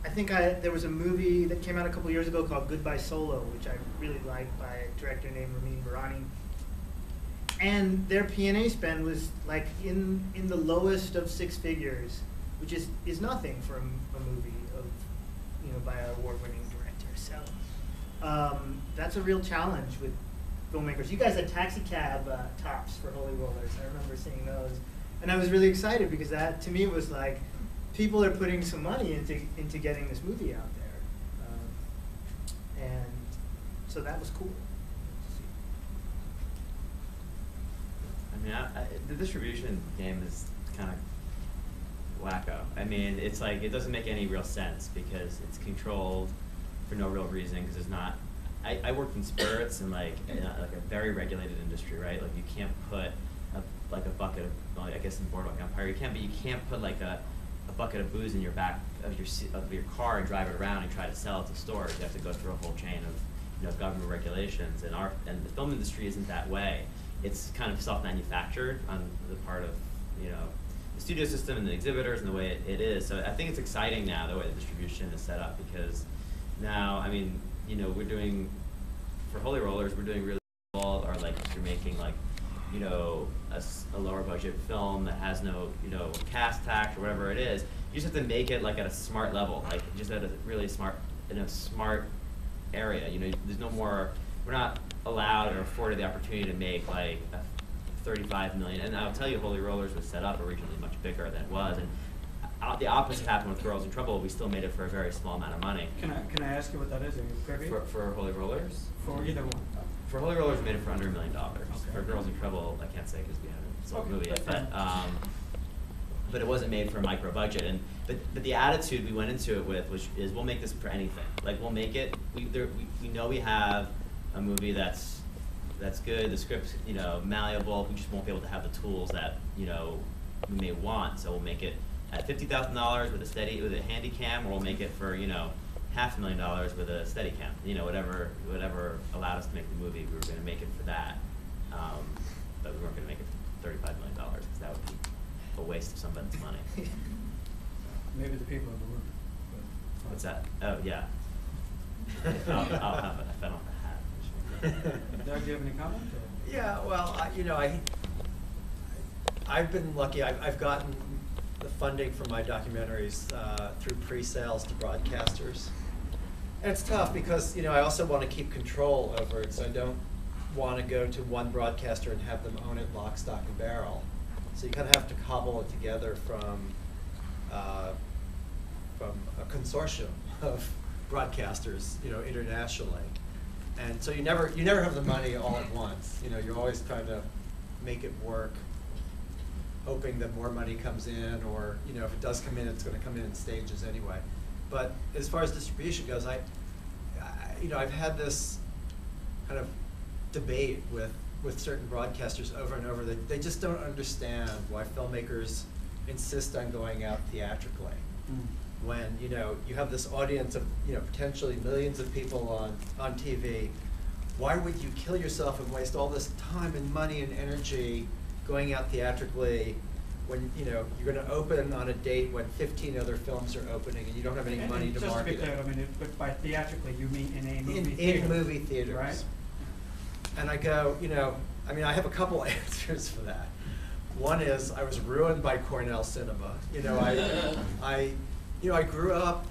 I think there was a movie that came out a couple years ago called Goodbye Solo, which I really liked, by a director named Ramin Barani. And their P&A spend was like in the lowest of 6 figures, which is nothing for a movie of by an award-winning director. So that's a real challenge with filmmakers. You guys had taxi cab tops for Holy Rollers. I remember seeing those, and I was really excited because that, to me, was like people are putting some money into getting this movie out there, and so that was cool. I mean, the distribution game is kind of wacko. I mean, it's like, it doesn't make any real sense because it's controlled for no real reason, because it's not, I worked in spirits and like a very regulated industry, right? Like you can't put a like a bucket of, well, I guess in Boardwalk Empire you can, but you can't put like a bucket of booze in your back of your car and drive it around and try to sell it to stores. You have to go through a whole chain of government regulations, and the film industry isn't that way. It's kind of self-manufactured on the part of the studio system and the exhibitors and the way it is. So I think it's exciting now the way the distribution is set up, because now, I mean, we're doing, for Holy Rollers, we're doing really well, or like if you're making like, a lower budget film that has no, cast tax or whatever it is, you just have to make it like at a smart level, like just at a really smart, in a smart area. There's no more, we're not allowed or afforded the opportunity to make like a 35 million, and I'll tell you, Holy Rollers was set up originally much bigger than it was, and the opposite happened with Girls in Trouble. We still made it for a very small amount of money. Can I ask you what that is? Are you privy? For Holy Rollers? For either one. For Holy Rollers, we made it for under $1 million. Okay. For Girls in Trouble, I can't say because we haven't sold the movie yet, but it wasn't made for a micro budget. But the attitude we went into it with is we'll make this for anything. Like we'll make it. We know we have a movie that's good. The script's malleable. We just won't be able to have the tools that we may want. So we'll make it at $50,000 with a handy cam, or we'll make it for $500,000 with a steady cam. Whatever allowed us to make the movie, we were going to make it for that. But we weren't going to make it for $35 million because that would be a waste of somebody's money. Maybe the people in the room. What's that? Oh yeah. I'll have it. I fell off the hat. Doug, do you have any comment? Or? Yeah, well, I've been lucky. I've gotten the funding for my documentaries through pre-sales to broadcasters. And it's tough because, I also want to keep control over it, so I don't want to go to one broadcaster and have them own it lock, stock, and barrel. So you kind of have to cobble it together from a consortium of broadcasters, internationally. And so you never have the money all at once. You're always trying to make it work, hoping that more money comes in, or if it does come in, it's going to come in stages anyway. But as far as distribution goes, I've had this kind of debate with certain broadcasters over and over that they just don't understand why filmmakers insist on going out theatrically. When you have this audience of potentially millions of people on TV. Why would you kill yourself and waste all this time and money and energy going out theatrically when you're going to open on a date when 15 other films are opening and you don't have any money to market it? Just to be clear, but by theatrically you mean in a movie theater? In movie theaters, right? And I go, I have a couple answers for that. One is I was ruined by Cornell cinema. I grew up,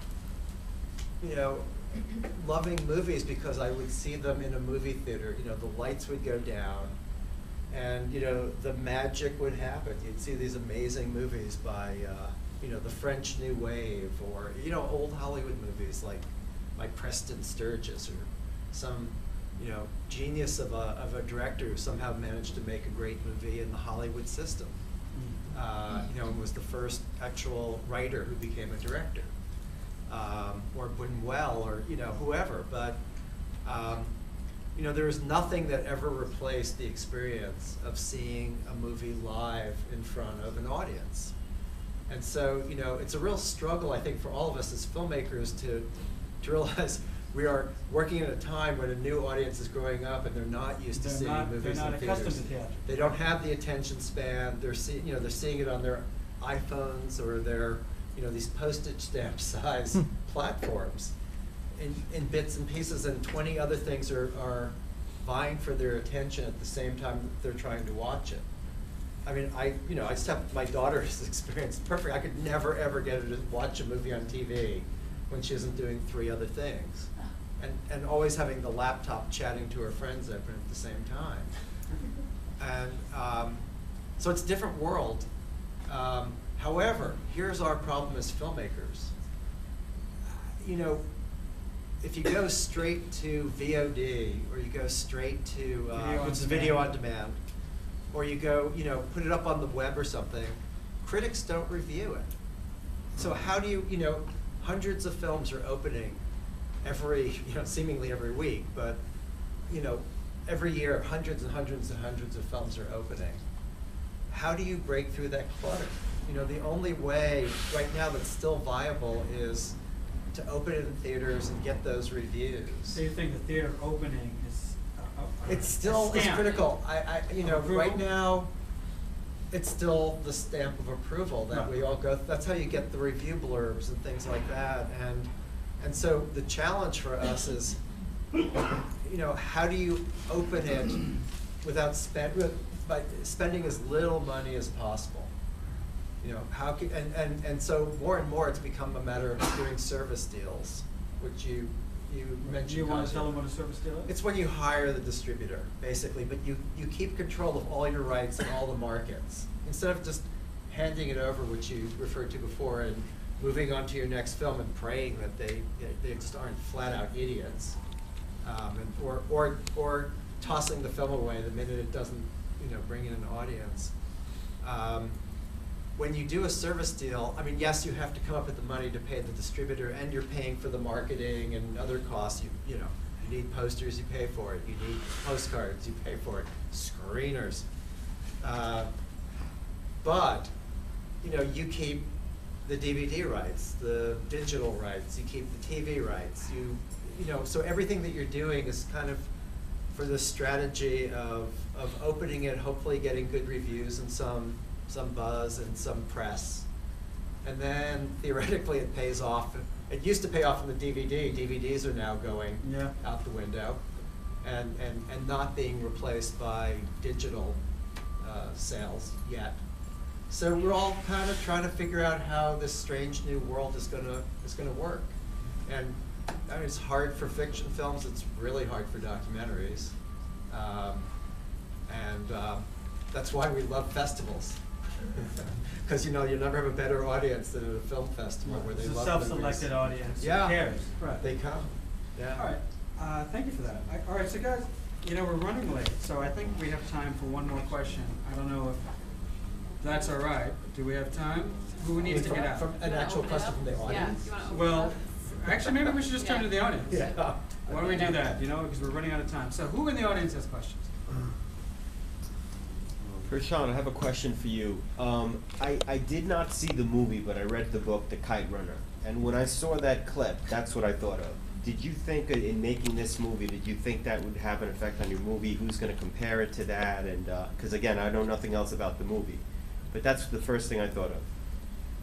loving movies because I would see them in a movie theater. The lights would go down, and the magic would happen. You'd see these amazing movies by, the French New Wave, or old Hollywood movies like Preston Sturges, or some genius of a director who somehow managed to make a great movie in the Hollywood system. And was the first actual writer who became a director, or Buñuel, or whoever. But there was nothing that ever replaced the experience of seeing a movie live in front of an audience. And so it's a real struggle, I think, for all of us as filmmakers to realize we are working at a time when a new audience is growing up and they're not used to seeing movies in theaters. Accustomed to theater. They don't have the attention span. They're seeing it on their iPhones or their these postage stamp size platforms in bits and pieces, and 20 other things are vying for their attention at the same time that they're trying to watch it. I mean, I just have my daughter's experience perfect. I could never ever get her to watch a movie on TV when she isn't doing 3 other things. And always having the laptop chatting to her friends open at the same time. And so it's a different world. However, here's our problem as filmmakers. If you go straight to VOD, or you go straight to which is video on demand, or you go, put it up on the web or something, critics don't review it. So how do you, hundreds of films are opening seemingly every week, but every year hundreds and hundreds and hundreds of films are opening. how do you break through that clutter? You know, the only way right now that's still viable is to open it in theaters and get those reviews. So you think the theater opening is It's still is stamp critical. You know, of approval? right now, it's still the stamp of approval that Right. we all go. That's how you get the review blurbs and things like that. And so the challenge for us is, you know, how do you open it without by spending as little money as possible? You know, how can, and so more and more it's become a matter of doing service deals, which you mentioned. Do you want to Kasia. tell them what a service deal is? It's when you hire the distributor, basically, but you keep control of all your rights in all the markets. Instead of just handing it over, which you referred to before, and moving on to your next film and praying that they just aren't flat out idiots, or tossing the film away the minute it doesn't, you know, bring in an audience. When you do a service deal, I mean, yes, you have to come up with the money to pay the distributor, and you're paying for the marketing and other costs. You know, you need posters, you pay for it. You need postcards, you pay for it. Screeners. But, you know, you keep the DVD rights, the digital rights, you keep the TV rights. You know, so everything that you're doing is kind of for the strategy of opening it, hopefully getting good reviews and some buzz and some press. And then theoretically it pays off. It used to pay off on the DVD. DVDs are now going out the window and not being replaced by digital sales yet. So we're all kind of trying to figure out how this strange new world is gonna work. And I mean, it's hard for fiction films. It's really hard for documentaries. That's why we love festivals. Because you know, you never have a better audience than at a film festival where they It's a love self-selected audience. Yeah. Who cares? Right. They come. Yeah. All right. Thank you for that. All right, so guys, you know, we're running late, so I think we have time for one more question. I don't know if that's all right. Do we have time? Who needs to get out? From an actual question from the audience? Yeah, you wanna open Well, it up? actually, maybe we should just turn to the audience. Yeah. Why don't we do that, you know, because we're running out of time. So who in the audience has questions? Prashant, I have a question for you. I did not see the movie, but I read the book, The Kite Runner. And when I saw that clip, that's what I thought of. Did you think in making this movie, did you think that would have an effect on your movie? Who's going to compare it to that? And because again, I know nothing else about the movie, but that's the first thing I thought of.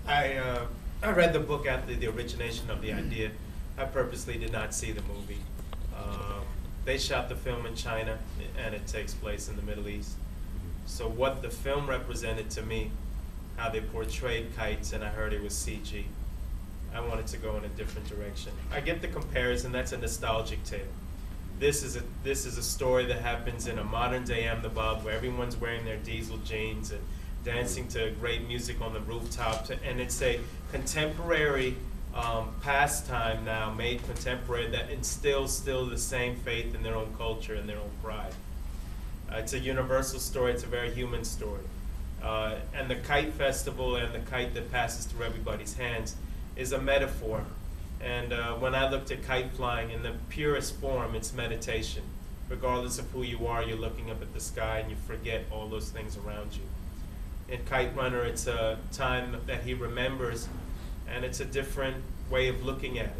I read the book after the origination of the idea. I purposely did not see the movie. They shot the film in China, and it takes place in the Middle East. So what the film represented to me, how they portrayed kites, and I heard it was CG, I wanted to go in a different direction. I get the comparison, that's a nostalgic tale. This is a story that happens in a modern day Ahmedabad where everyone's wearing their diesel jeans and dancing to great music on the rooftops, and it's a contemporary pastime now, made contemporary, that instills still the same faith in their own culture and their own pride. It's a universal story, it's a very human story. And the Kite Festival and the kite that passes through everybody's hands is a metaphor. And when I looked at kite flying in the purest form, it's meditation. Regardless of who you are, you're looking up at the sky and you forget all those things around you. In Kite Runner, it's a time that he remembers, and it's a different way of looking at it.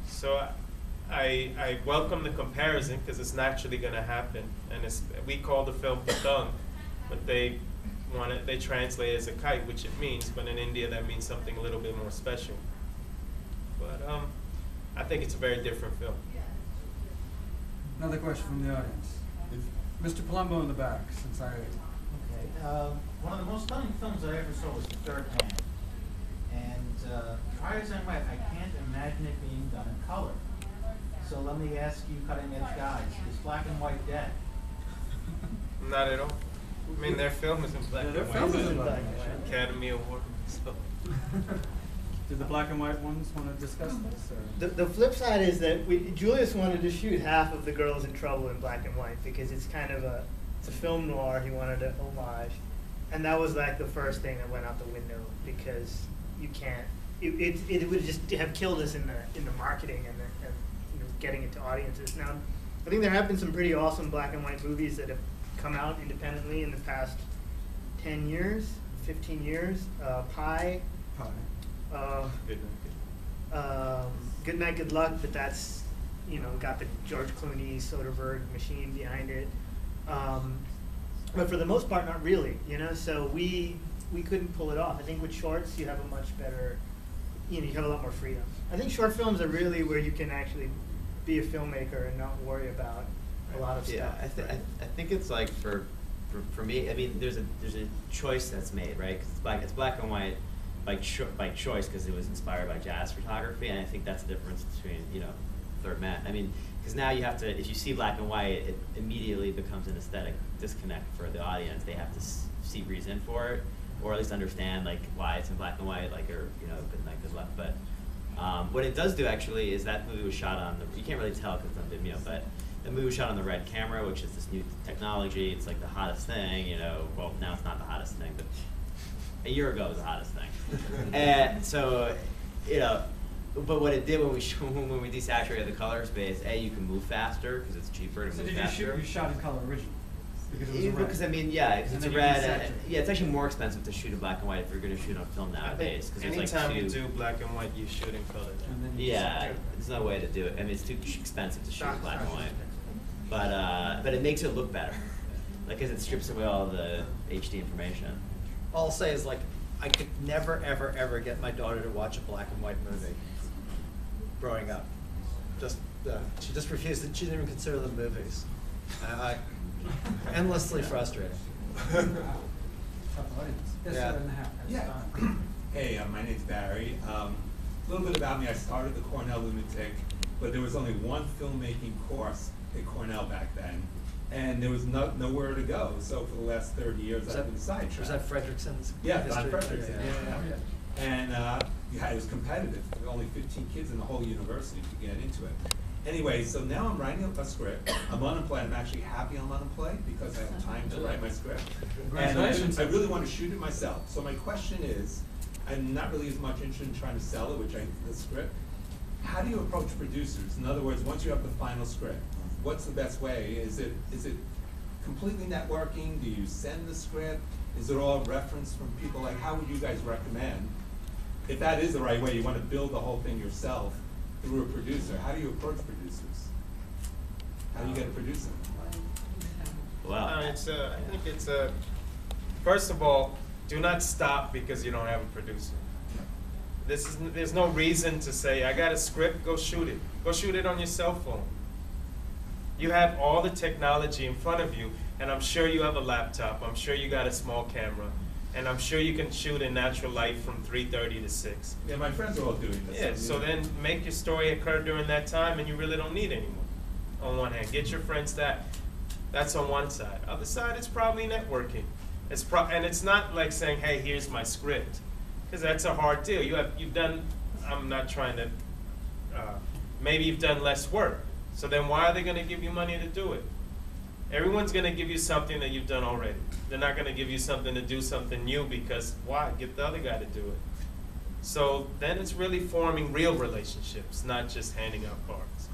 So I welcome the comparison because it's naturally going to happen. And we call the film Patang, but they translate it as a kite, which it means, but in India that means something a little bit more special. But I think it's a very different film. Another question from the audience. Mr. Palumbo in the back, since I... Okay, one of the most stunning films I ever saw was The Third Man. And try as I might, I can't imagine it being done in color. So let me ask you cutting edge guys, is black and white dead? Not at all. I mean, their film is in black and their white. film is in black and white. Academy Award. So. Did the black and white ones want to discuss this? Or? The flip side is that Julius wanted to shoot half of The Girls in Trouble in black and white because it's kind of it's a film noir. He wanted to homage, and that was like the first thing that went out the window because you can't. It would just have killed us in the marketing and getting it to audiences. Now, I think there have been some pretty awesome black and white movies that have come out independently in the past 10 years, 15 years. Pie. Good Night, Good Luck, but that's, got the George Clooney, Soderbergh machine behind it. But for the most part, not really, so we couldn't pull it off. I think with shorts, you have a much better, you have a lot more freedom. I think short films are really where you can actually be a filmmaker and not worry about a lot of stuff. Yeah, I think it's like for me, I mean, there's a choice that's made, right? 'Cause it's black and white by choice because it was inspired by jazz photography, and I think that's the difference between Third Man. I mean, because now you have to, if you see black and white, it immediately becomes an aesthetic disconnect for the audience. They have to see reason for it, or at least understand like why it's in black and white, like Good Night, Good Luck. But what it does do actually is that movie was shot on you can't really tell because it's on Vimeo, but the movie was shot on the Red camera, which is this new technology. It's like the hottest thing, well, now it's not the hottest thing, but a year ago it was the hottest thing. And so, but what it did when we desaturated the color space, you can move faster because it's cheaper to So move did faster. you shot in color originally? Because it was a red. Because I mean, yeah, because And it's a then you red. desaturate. Yeah, it's actually more expensive to shoot in black and white if you're going to shoot on film nowadays. Because there's like Anytime you do black and white, you shoot in color. And then you Yeah, desaturate. there's no way to do it. I mean, it's too expensive to shoot in black and white. But it makes it look better, like, because it strips away all the HD information. All I'll say is, like, I could never, ever, ever get my daughter to watch a black and white movie growing up. She just refused it. She didn't even consider them movies. Endlessly frustrating. Tough audience. Yes, Yeah. sir, in the house. Yeah. Hey, my name's Barry. A little bit about me. I started the Cornell Lunatic, but there was only one filmmaking course at Cornell back then, and there was nowhere to go. So for the last 30 years, I've been sidetracked. Was that Fredrickson's? Yeah, Don history? Fredrickson. Yeah. And it was competitive. There were only 15 kids in the whole university to get into it. Anyway, so now I'm writing a script. I'm unemployed. I'm actually happy I'm unemployed because I have time to write my script. Congratulations. And I really want to shoot it myself. So my question is, I'm not really as much interested in trying to sell it, the script. How do you approach producers? In other words, once you have the final script, what's the best way? Is it completely networking? Do you send the script? Is it all reference from people? Like, how would you guys recommend? If that is the right way, you want to build the whole thing yourself through a producer. How do you approach producers? How do you get a producer? Well, I think it's first of all, do not stop because you don't have a producer. There's no reason to say, I got a script, go shoot it. Go shoot it on your cell phone. You have all the technology in front of you, and I'm sure you have a laptop, I'm sure you got a small camera, and I'm sure you can shoot in natural light from 3:30 to 6. Yeah, my friends are all doing this. Yeah, so then make your story occur during that time, and you really don't need anyone. On one hand, get your friends that's on one side. Other side, it's probably networking. And it's not like saying, hey, here's my script, because that's a hard deal. You've done. I'm not trying to. Maybe you've done less work. So then why are they going to give you money to do it? Everyone's going to give you something that you've done already. They're not going to give you something to do something new because why? Get the other guy to do it. So then it's really forming real relationships, not just handing out cards.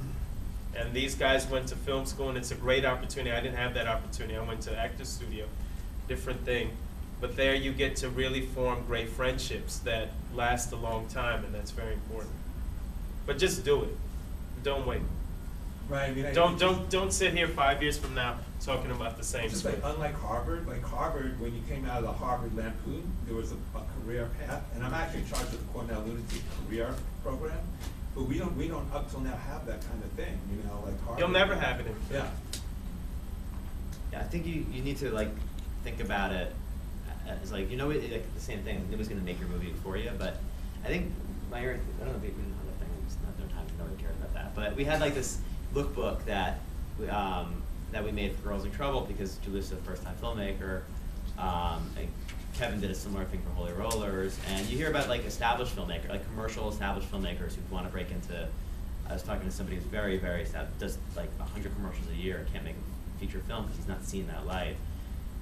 And these guys went to film school, and it's a great opportunity. I didn't have that opportunity. I went to actor studio, different thing. But there you get to really form great friendships that last a long time, and that's very important. But just do it. Don't wait. Right. I mean, Don't sit here 5 years from now talking about the same Just script. like unlike Harvard, when you came out of the Harvard Lampoon, there was a career path, and I'm actually in charge of the Cornell Lunatic Career Program, but we don't up till now have that kind of thing, like Harvard. You'll never have it in Yeah. yeah, I think you need to like think about it as like like the same thing. Nobody's going to make your movie for you, but I think I don't know if we don't have that thing. There's no time. Nobody cares about that. But we had like this lookbook that we made for Girls in Trouble because Julia's a first-time filmmaker. And Kevin did a similar thing for Holy Rollers, and you hear about like established filmmakers, like commercial established filmmakers who want to break into. I was talking to somebody who's very, very does like 100 commercials a year and can't make a feature film because he's not seen that light.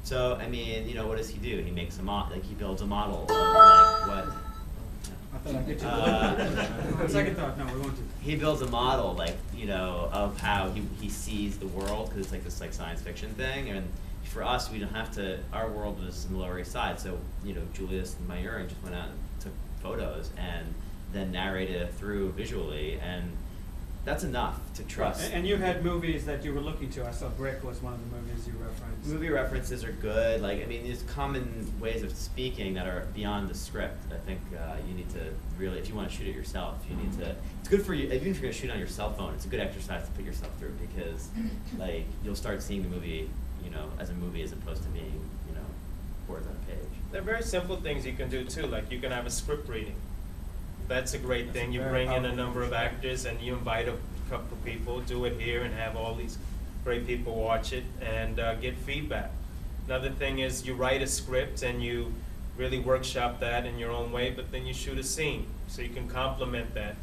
So I mean, what does he do? He makes he builds a model of like what. I thought I'd get you. Second thought, no, we won't do that. He builds a model, like, of how he sees the world, because it's like this like science fiction thing, and for us, we don't have to, our world was in the Lower East Side, so, you know, Julius and Mayurin just went out and took photos and then narrated it through visually, and that's enough to trust. And you had movies that you were looking to. I saw Brick was one of the movies you referenced. Movie references are good. Like, I mean, there's common ways of speaking that are beyond the script. I think you need to really, if you want to shoot it yourself, you need to, it's good for you, even if you're going to shoot on your cell phone, it's a good exercise to put yourself through, because, like, you'll start seeing the movie, you know, as a movie as opposed to being, you know, words on a page. There are very simple things you can do too, like you can have a script reading. That's a great thing. You bring in a number of actors and you invite a couple of people, do it here and have all these great people watch it and get feedback. Another thing is you write a script and you really workshop that in your own way, but then you shoot a scene so you can complement that.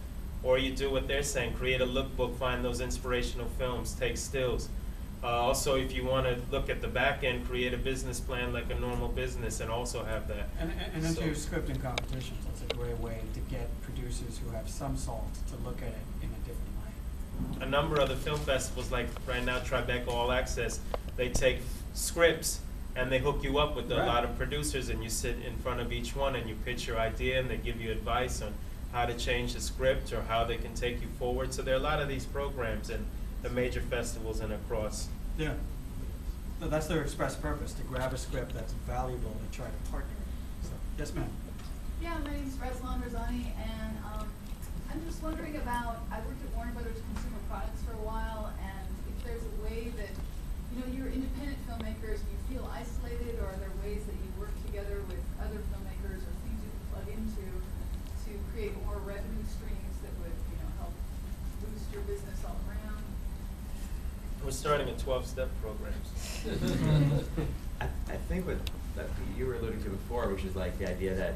Or you do what they're saying, create a lookbook, find those inspirational films, take stills. Also, if you want to look at the back end, create a business plan like a normal business and also have that. And into scripting competitions, that's a great way to get producers who have some salt to look at it in a different light. A number of the film festivals, like right now Tribeca All Access, they take scripts and they hook you up with a lot of producers, and you sit in front of each one and you pitch your idea and they give you advice on how to change the script or how they can take you forward. So there are a lot of these programs in the major festivals and across. Yeah. So that's their express purpose, to grab a script that's valuable and try to partner it. So, yes, ma'am. Yeah, my name's Razlan Razani, and I'm just wondering about, I worked at Warner Brothers Consumer Products for a while, and if there's a way that, you know, you're independent filmmakers, do you feel isolated, or are there ways that you work together with other filmmakers or things you can plug into to create more revenue streams that would, you know, help boost your business all around? We're starting a 12-step program. I think what that you were alluding to before, which is like the idea that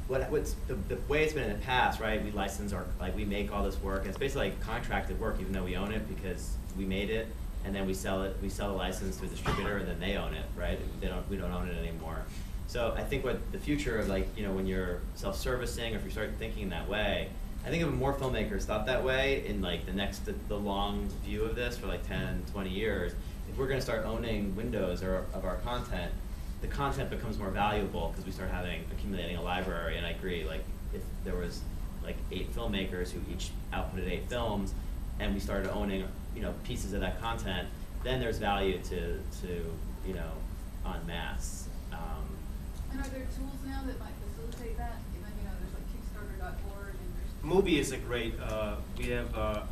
what's the way it's been in the past, right? We license our, like, we make all this work, and it's basically like contracted work, even though we own it because we made it, and then we sell it. We sell a license to a distributor, and then they own it, right? We don't own it anymore. So I think what the future of, like, you know, when you're self-servicing, or if you start thinking that way, I think if more filmmakers thought that way in like the long view of this for like 10, 20 years, if we're going to start owning windows of our content, the content becomes more valuable because we start accumulating a library. And I agree, like if there was like 8 filmmakers who each outputted 8 films, and we started owning, you know, pieces of that content, then there's value to you know, en masse. And are there tools now that might facilitate that? You know, there's like Kickstarter.org. Movie is a great, we have, I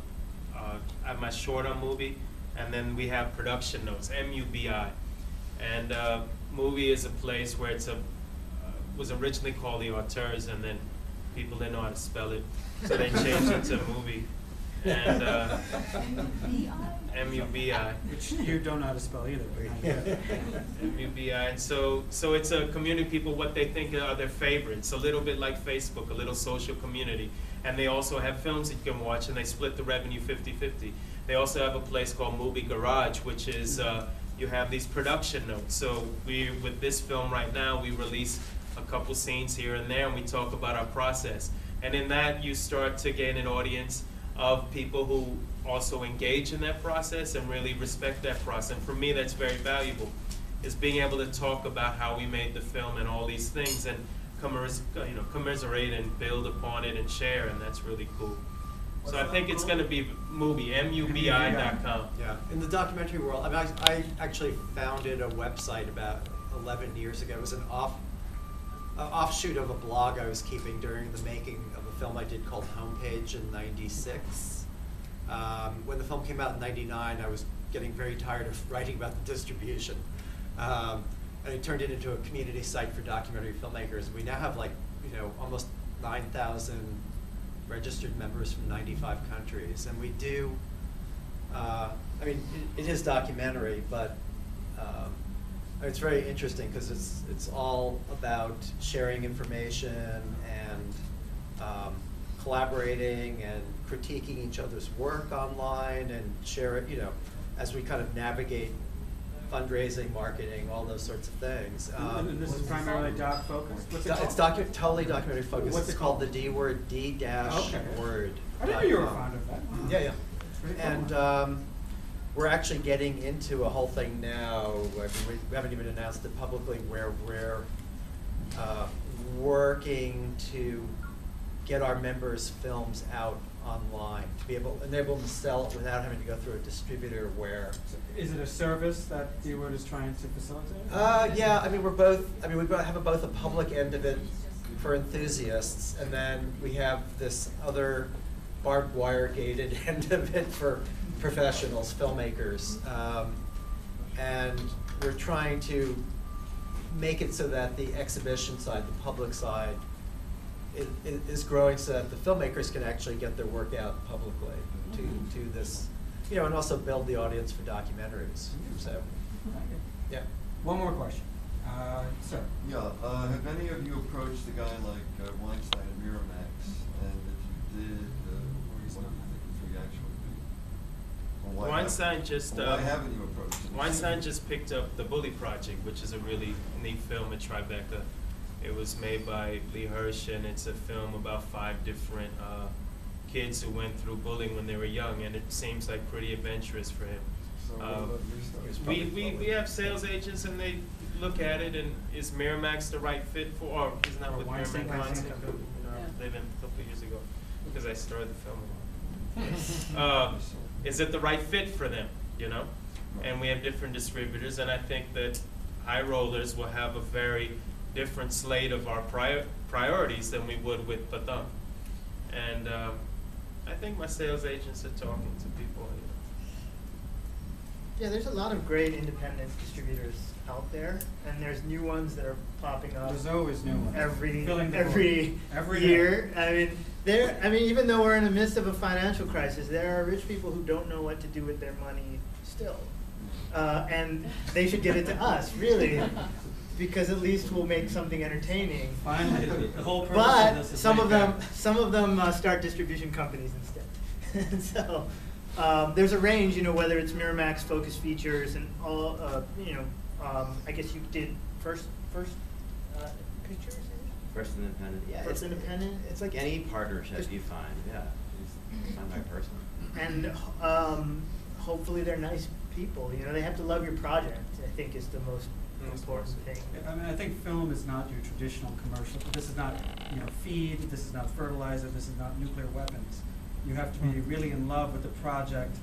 have my short on Movie, and then we have production notes, MUBI. And Movie is a place where it's was originally called the auteurs, and then people didn't know how to spell it, so they changed it to Movie. And MUBI. Which you don't know how to spell either. MUBI, and so it's a community of people, what they think are their favorites, a little bit like Facebook, a little social community. And they also have films that you can watch, and they split the revenue 50-50. They also have a place called Movie Garage, which is, you have these production notes. So with this film right now, we release a couple scenes here and there, and we talk about our process. And in that, you start to gain an audience of people who also engage in that process and really respect that process. And for me, that's very valuable, is being able to talk about how we made the film and all these things, and commiserate and build upon it and share, and that's really cool. So I think it's going to be Movie, MUBI.com. Yeah, in the documentary world, I mean, I actually founded a website about 11 years ago. It was an offshoot of a blog I was keeping during the making of a film I did called Homepage in '96. When the film came out in '99, I was getting very tired of writing about the distribution. And it turned it into a community site for documentary filmmakers. We now have, like, you know, almost 9,000 registered members from 95 countries. And we do, I mean, it is documentary, but it's very interesting because it's all about sharing information and collaborating and critiquing each other's work online, and share it, you know, as we kind of navigate fundraising, marketing, all those sorts of things. And this is primarily doc focused? What's it It's called? totally documentary focused. What's it's it called called? The D Word, D-Word. I didn't know you were a founder of that. Yeah, yeah. Very And cool. we're actually getting into a whole thing now. We haven't even announced it publicly, where we're working to get our members' films out online, to be able, enable them to sell it without having to go through a distributor where. Is it a service that D-Word is trying to facilitate? Yeah, I mean, we have both a public end of it for enthusiasts, and then we have this other barbed wire gated end of it for professionals, filmmakers. And we're trying to make it so that the exhibition side, the public side, is growing so that the filmmakers can actually get their work out publicly to this, you know, and also build the audience for documentaries. So, yeah. One more question. Sir. Yeah, have any of you approached a guy like Weinstein and Miramax? And if you did, what do you think his reaction would be? Or why Weinstein just why haven't you approached him? Weinstein just picked up The Bully Project, which is a really neat film at Tribeca. It was made by Lee Hirsch, and it's a film about 5 different kids who went through bullying when they were young, and it seems like pretty adventurous for him. So we have sales agents, and they look at it, and is Miramax the right fit for, or he's not with Weinstein, Miramax, Weinstein. they've been a couple years ago, because I started the film. Is it the right fit for them, you know? And we have different distributors, and I think that High Rollers will have a very different slate of our priorities than we would with Pathum. And I think my sales agents are talking to people. Yeah, there's a lot of great independent distributors out there, and there's new ones that are popping up. There's always new ones. Every Every year. I mean, even though we're in the midst of a financial crisis, there are rich people who don't know what to do with their money still, and they should give it to us, really, because at least we'll make something entertaining. Finally, the whole purpose But of this is some of them that. start distribution companies instead. So there's a range, you know, whether it's Miramax, Focus Features, and all, you know, I guess you did first pictures. First Independent, yeah. First Independent. It's like any partnership you find, yeah. It's not my person. And hopefully they're nice people. You know, they have to love your project, I think, is the most important thing. I mean, I think film is not your traditional commercial. This is not, you know, feed. This is not fertilizer. This is not nuclear weapons. You have to be really in love with the project,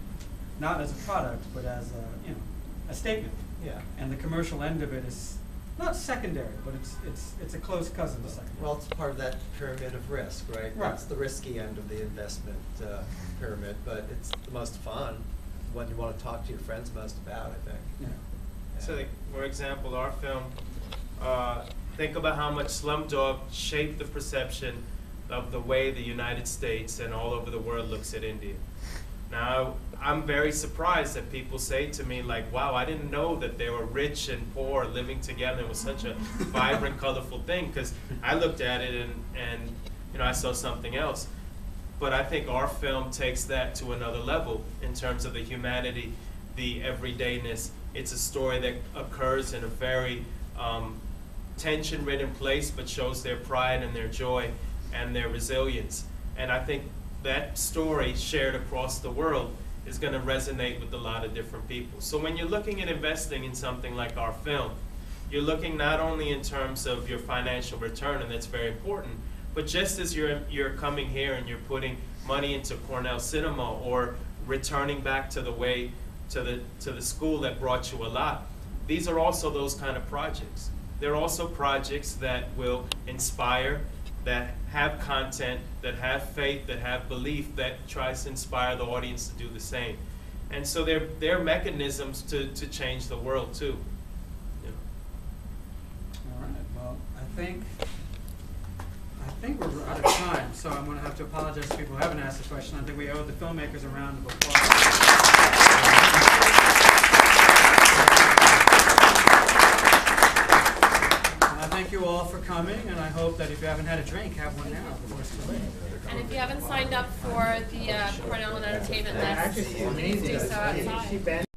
not as a product, but as a, you know, a statement. Yeah. And the commercial end of it is not secondary, but it's a close cousin to secondary. Well, it's part of that pyramid of risk, right? Right. That's the risky end of the investment pyramid, but it's the most fun, one you want to talk to your friends most about, I think. Yeah. So, like, for example, our film, think about how much Slumdog shaped the perception of the way the United States and all over the world looks at India. Now, I'm very surprised that people say to me, like, wow, I didn't know that they were rich and poor living together. It was such a vibrant, colorful thing, because I looked at it and you know, I saw something else. But I think our film takes that to another level in terms of the humanity, the everydayness. It's a story that occurs in a very tension-ridden place, but shows their pride and their joy and their resilience. And I think that story shared across the world is going to resonate with a lot of different people. So when you're looking at investing in something like our film, you're looking not only in terms of your financial return, and that's very important, but just as you're coming here and you're putting money into Cornell Cinema or returning back to the way to the school that brought you a lot, these are also those kind of projects. They're also projects that will inspire, that have content, that have faith, that have belief, that tries to inspire the audience to do the same. And so they're mechanisms to change the world too. Yeah. All right. Well, I think we're out of time, so I'm going to have to apologize to people who haven't asked a question. I think we owe the filmmakers a round of applause. Thank you all for coming, and I hope that if you haven't had a drink, have one now before it's too late. And if you haven't signed up for the Cornell and Entertainment List, please do so outside.